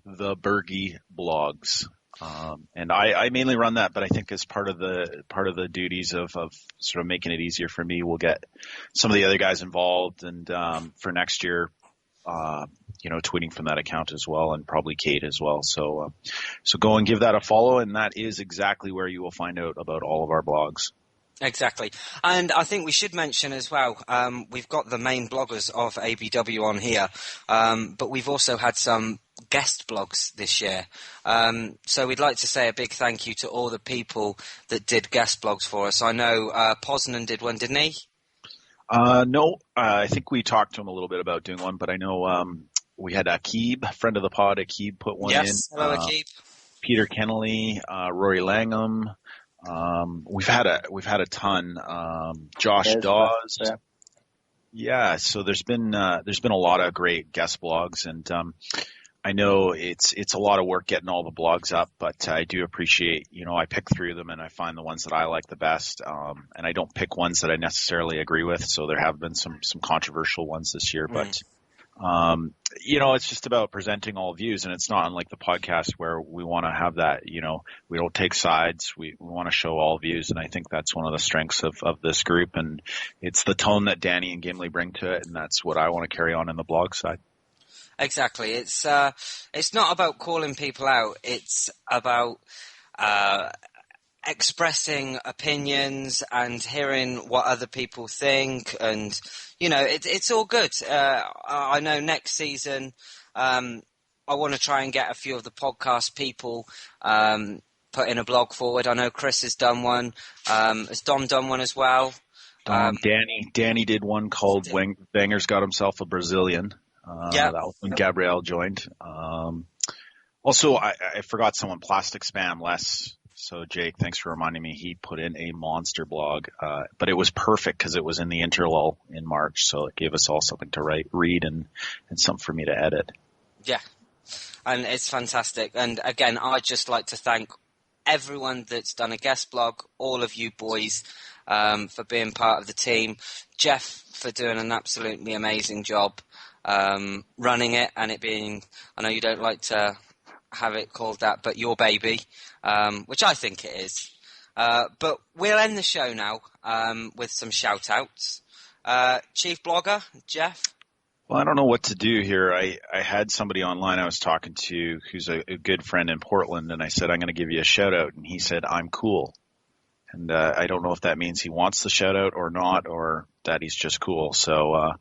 the Bergie blogs. And I mainly run that, but I think as part of the duties of sort of making it easier for me, we'll get some of the other guys involved, and for next year, tweeting from that account as well, and probably Kate as well. So go and give that a follow, and that is exactly where you will find out about all of our blogs. Exactly. And I think we should mention as well, we've got the main bloggers of ABW on here, but we've also had some guest blogs this year. So we'd like to say a big thank you to all the people that did guest blogs for us. I know Poznan did one, didn't he? No, I think we talked to him a little bit about doing one, but I know we had Akib, friend of the pod. Akib put one in. Yes, hello Akib. Peter Kennelly, Rory Langham. We've had a ton. Josh Dawes. Yeah, so there's been a lot of great guest blogs, and I know it's a lot of work getting all the blogs up, but I do appreciate, I pick through them and I find the ones that I like the best, and I don't pick ones that I necessarily agree with. So there have been some controversial ones this year, but it's just about presenting all views, and it's not unlike the podcast where we want to have that, we don't take sides. We want to show all views, and I think that's one of the strengths of this group, and it's the tone that Danny and Gimli bring to it, and that's what I want to carry on in the blog side. Exactly. It's not about calling people out. It's about expressing opinions and hearing what other people think, and it's all good. I know next season I want to try and get a few of the podcast people putting a blog forward. I know Chris has done one. Has Dom done one as well? Danny did one called Wenger's Got Himself a Brazilian. That was when Gabrielle joined. Also, I forgot someone, Plastic Spam Les. So Jake, thanks for reminding me. He put in a monster blog, but it was perfect because it was in the interlull in March, so it gave us all something to read, and something for me to edit. Yeah, and it's fantastic. And again, I'd just like to thank everyone that's done a guest blog, all of you boys, for being part of the team. Jeff for doing an absolutely amazing job running it, and it being, I know you don't like to have it called that, but your baby, which I think it is. But we'll end the show now with some shout-outs. Chief Blogger, Jeff? Well, I don't know what to do here. I had somebody online I was talking to who's a good friend in Portland, and I said, I'm going to give you a shout-out, and he said, I'm cool. And I don't know if that means he wants the shout-out or not, or that he's just cool. So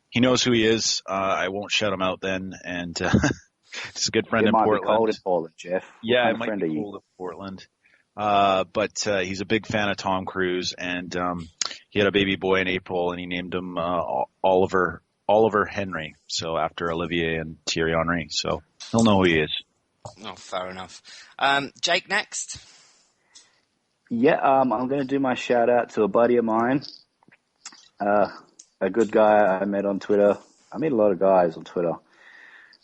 he knows who he is. I won't shout him out then, and he's a good friend in Portland. It might be cold in Portland, Jeff. Yeah, it might be cold in Portland. But he's a big fan of Tom Cruise, and he had a baby boy in April, and he named him Oliver Henry, so after Olivier and Thierry Henry. So he'll know who he is. Oh, fair enough. Jake, next. Yeah, I'm going to do my shout out to a buddy of mine, a good guy I met on Twitter. I meet a lot of guys on Twitter.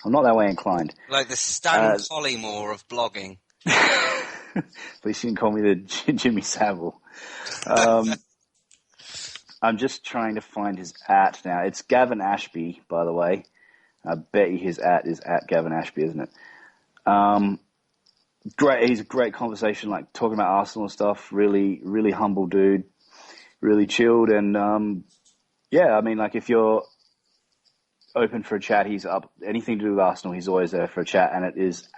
I'm not that way inclined. Like the Stan Collymore of blogging. At least you can call me the Jimmy Savile. I'm just trying to find his @ now. It's Gavin Ashby, by the way. I bet you his @ is @Gavin Ashby, isn't it? Great. He's a great conversation, like talking about Arsenal stuff. Really, really humble dude. Really chilled. And, yeah, I mean, like if you're open for a chat, he's up. Anything to do with Arsenal, he's always there for a chat. And it is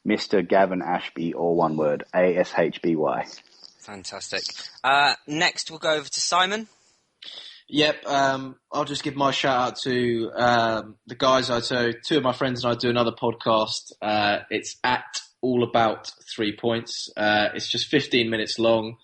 @Mr. Gavin Ashby, all one word, ASHBY. Fantastic. Next, we'll go over to Simon. Yep, I'll just give my shout out to the guys. So two of my friends and I do another podcast. It's All About 3 Points. It's just 15 minutes long.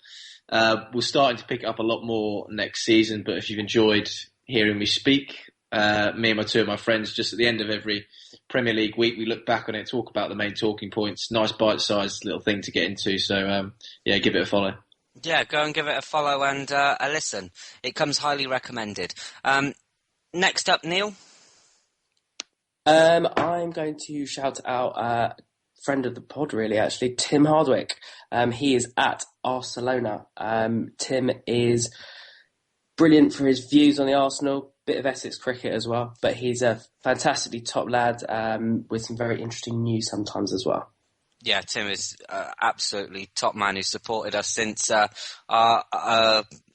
We're starting to pick up a lot more next season, but if you've enjoyed hearing me speak, me and two of my friends, just at the end of every Premier League week, we look back on it, talk about the main talking points. Nice bite-sized little thing to get into. So, yeah, give it a follow. Yeah, go and give it a follow and a listen. It comes highly recommended. Next up, Neil. I'm going to shout out a friend of the pod, really, actually, Tim Hardwick. He is at Barcelona. Tim is brilliant for his views on the Arsenal, bit of Essex cricket as well, but he's a fantastically top lad with some very interesting news sometimes as well. Yeah, Tim is absolutely top man who's supported us since our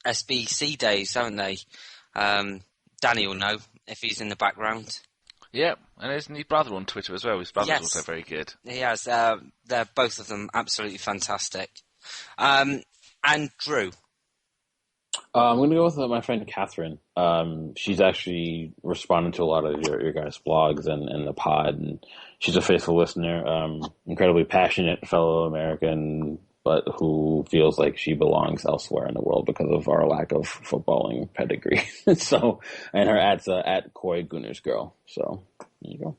SBC days, haven't they? Danny will know if he's in the background. Yeah, and isn't his brother on Twitter as well? His brother's also very good. He has. They're both of them absolutely fantastic. And Drew. I'm going to go with my friend Catherine. She's actually responded to a lot of your guys' blogs and the pod, and she's a faithful listener, incredibly passionate fellow American, but who feels like she belongs elsewhere in the world because of our lack of footballing pedigree. So, and her at Koi Gunners Girl. So, there you go.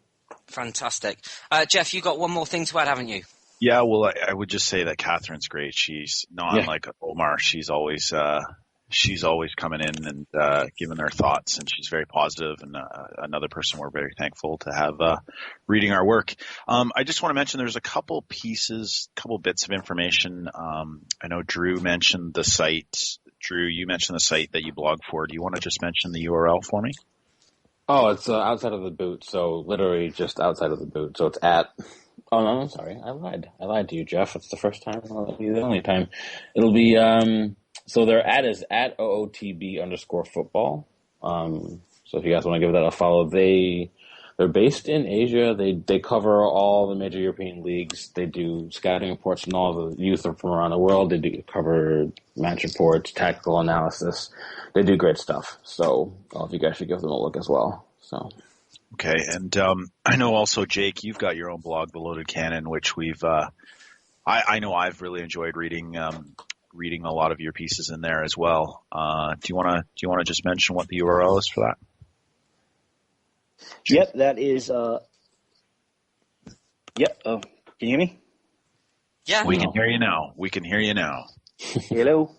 Fantastic. Jeff, you got one more thing to add, haven't you? Yeah, well, I would just say that Catherine's great. She's not unlike Omar. She's always coming in and giving her thoughts, and she's very positive, and another person we're very thankful to have reading our work. I just want to mention there's a couple bits of information. I know Drew mentioned the site. Drew, you mentioned the site that you blog for. Do you want to just mention the URL for me? Oh, it's outside of the boot, so literally just outside of the boot. So it's at... Oh, no, I'm sorry. I lied. I lied to you, Jeff. It's the first time. It'll be the only time. It'll be... So their ad is at @OOTB_football. So if you guys want to give that a follow, they're based in Asia. They cover all the major European leagues. They do scouting reports and all the youth from around the world. They do cover match reports, tactical analysis. They do great stuff. So all of you guys should give them a look as well. So. Okay, and I know also, Jake, you've got your own blog, The Loaded Cannon, which we've I know I've really enjoyed reading a lot of your pieces in there as well. Do you want to just mention what the URL is for that? Yep, that is. Yep. Oh, can you hear me? Yeah. We can hear you now. Hello.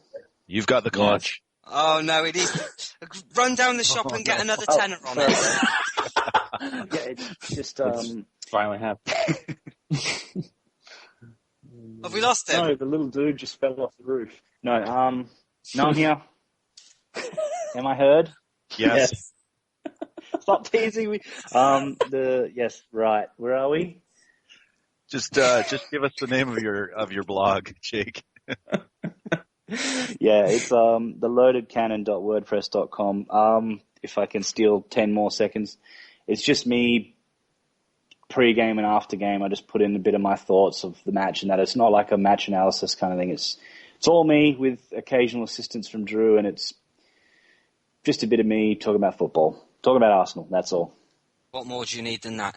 You've got the conch. Oh no, it is. Run down the shop and get another tenner on it. Yeah, it's just Finally happened. Have we lost him? No, the little dude just fell off the roof. No, I'm here. Am I heard? Yes. Stop teasing me. Yes, right. Where are we? Just give us the name of your blog, Jake. Yeah, it's theloadedcannon.wordpress.com. If I can steal 10 more seconds, it's just me pre-game and after-game. I just put in a bit of my thoughts of the match, and that it's not like a match analysis kind of thing. It's all me with occasional assistance from Drew, and it's just a bit of me talking about football, talking about Arsenal. That's all. What more do you need than that?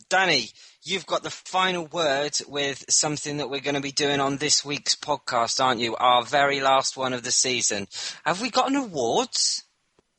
Danny, you've got the final word with something that we're going to be doing on this week's podcast, aren't you? Our very last one of the season. Have we got an awards?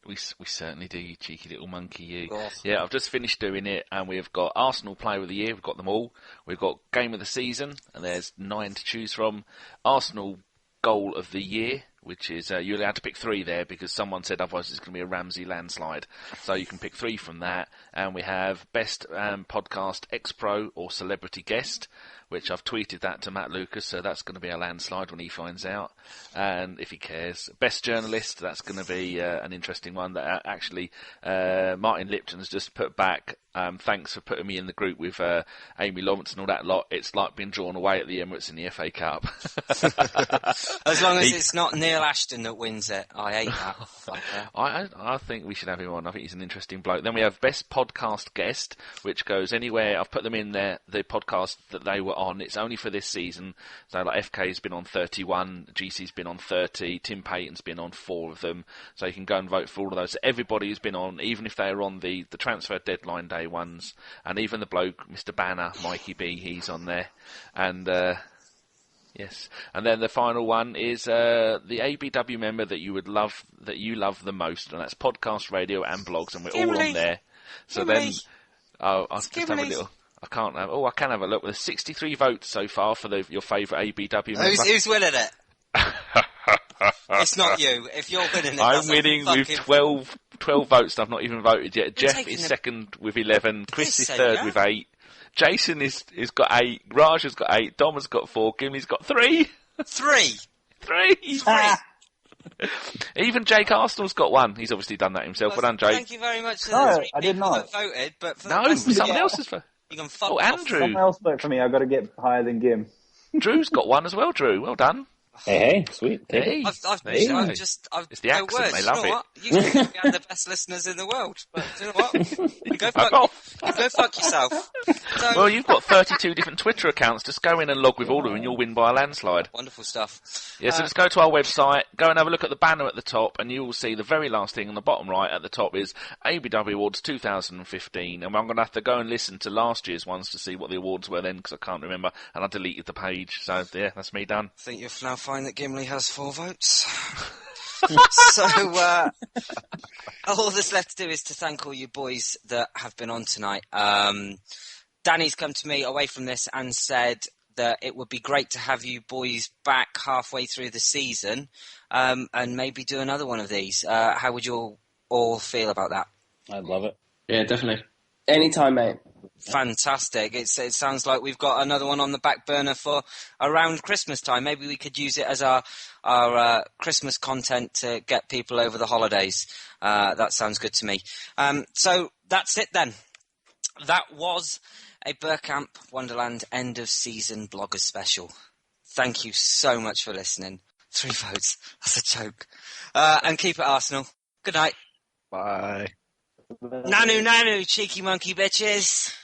We certainly do, you cheeky little monkey, you. God. Yeah, I've just finished doing it, and we've got Arsenal Player of the Year, we've got them all. We've got Game of the Season, and there's 9 to choose from. Arsenal Goal of the Year, which is, you're allowed to pick 3 there, because someone said otherwise it's going to be a Ramsey landslide. So you can pick 3 from that. And we have Best Podcast Ex-Pro or Celebrity Guest, which I've tweeted that to Matt Lucas, so that's going to be a landslide when he finds out, and if he cares. Best Journalist, that's going to be an interesting one that actually Martin Lipton has just put back. Thanks for putting me in the group with Amy Lawrence and all that lot. It's like being drawn away at the Emirates in the FA Cup. As long as it's not Neil Ashton that wins it. I hate that. I think we should have him on. I think he's an interesting bloke. Then we have Best Podcast Guest, which goes anywhere. I've put them in there, the podcast that they were on. It's only for this season. So like FK's been on 31, GC's been on 30, Tim Payton's been on 4 of them. So you can go and vote for all of those. So everybody who's been on, even if they're on the transfer deadline day ones, and even the bloke, Mr. Banner, Mikey B, he's on there. And yes, and then the final one is the ABW member that you love the most, and that's podcast, radio, and blogs, and we're all on there. So then, I'll just have a little. I can have a look. There's 63 votes so far for your favourite ABW member. Who's winning it? It's not you. If you're winning it, I'm winning with 12 votes and I've not even voted yet. You're Jeff is second with 11. Chris is third yeah? with 8. Jason is got 8. Raj has got 8. Dom has got 4. Gimli's got 3. 3. 3. Even Jake Arsenal's got 1. He's obviously done that himself. Well done, Jake. Thank you very much to No, the 3 I did people not. that voted. But for No, the rest of someone you, else has voted. you can fuck Oh, off. Andrew. Someone else vote for me. I've got to get higher than Gim. Drew's got 1 as well, Drew. Well done. Hey, sweet. Take Hey. it. I've There you go. it's the no accent, words. they You love know it. what? You think we have the best listeners in the world, but you know what? You go Fuck fuck, off. you go fuck yourself. So, Well, you've got 32 different Twitter accounts. Just go in and log with all of them and you'll win by a landslide. wonderful stuff. Yeah, so just go to our website, go and have a look at the banner at the top, and you will see the very last thing on the bottom right at the top is ABW Awards 2015. And I'm going to have to go and listen to last year's ones to see what the awards were then, because I can't remember, and I deleted the page. So, yeah, that's me done. I think you'll now find that Gimli has 4 votes. So, all that's left to do is to thank all you boys that have been on tonight. Danny's come to me away from this and said that it would be great to have you boys back halfway through the season, and maybe do another one of these. How would you all feel about that? I'd love it. Yeah, definitely. Anytime, mate. Fantastic. It sounds like we've got another one on the back burner for around Christmas time. Maybe we could use it as our Christmas content to get people over the holidays. That sounds good to me. So that's it then. That was a Bergkamp Wonderland end of season bloggers special. Thank you so much for listening. 3 votes. That's a joke. And keep it Arsenal. Good night. Bye. Nanu, cheeky monkey bitches.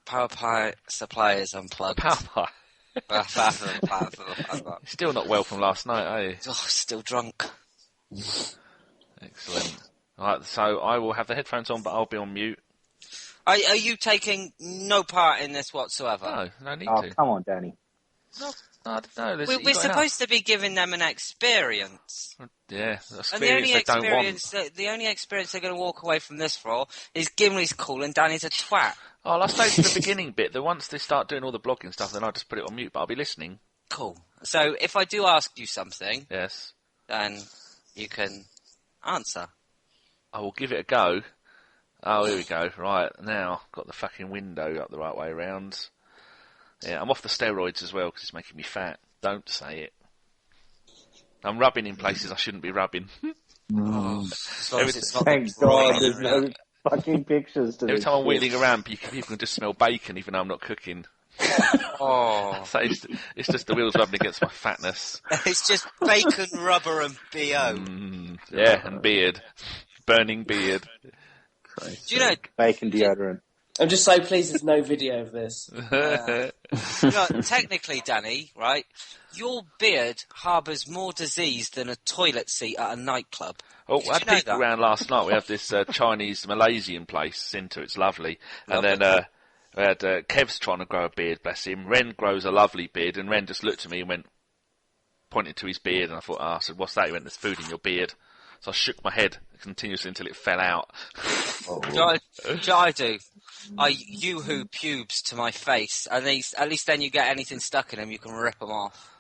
Power Pie Suppliers Unplugged. Power pie. Still not well from last night, are you? Oh, still drunk. Excellent. Right, so I will have the headphones on, but I'll be on mute. Are you taking no part in this whatsoever? No need Oh, to. come on, Danny. No, no. We're supposed to be giving them an experience. Yeah, And the only experience they don't want. experience they're going to walk away from this for is Gimli's cool and Danny's a twat. Oh, I'll stay to the beginning bit. That once they start doing all the blogging stuff, then I'll just put it on mute, but I'll be listening. Cool. So if I do ask you something, Yes. then you can answer. I will give it a go. Oh, here we go. Right, now, got the fucking window up the right way around. Yeah, I'm off the steroids as well, because it's making me fat. Don't say it. I'm rubbing in places I shouldn't be rubbing. As long as it's not Thank the brain God there's area. no fucking pictures to Every this time I'm shit. wheeling around, people can just smell bacon, even though I'm not cooking. Oh. So it's just the wheels rubbing against my fatness. It's just bacon, rubber and B.O. Yeah, and beard. Burning beard. Do you know, Bacon deodorant. I'm just so pleased there's no video of this. technically, Danny, right, your beard harbours more disease than a toilet seat at a nightclub. Oh, Did I had you know people that? around last night. We have this Chinese Malaysian place, Sintu. It's lovely. And Lovely. then we had Kev's trying to grow a beard, bless him. Ren grows a lovely beard, and Ren just looked at me and went, pointed to his beard, and I thought, I said, what's that? He went, there's food in your beard. So I shook my head continuously until it fell out. Do you know what I do? I yoo-hoo pubes to my face. At least then you get anything stuck in them, you can rip them off.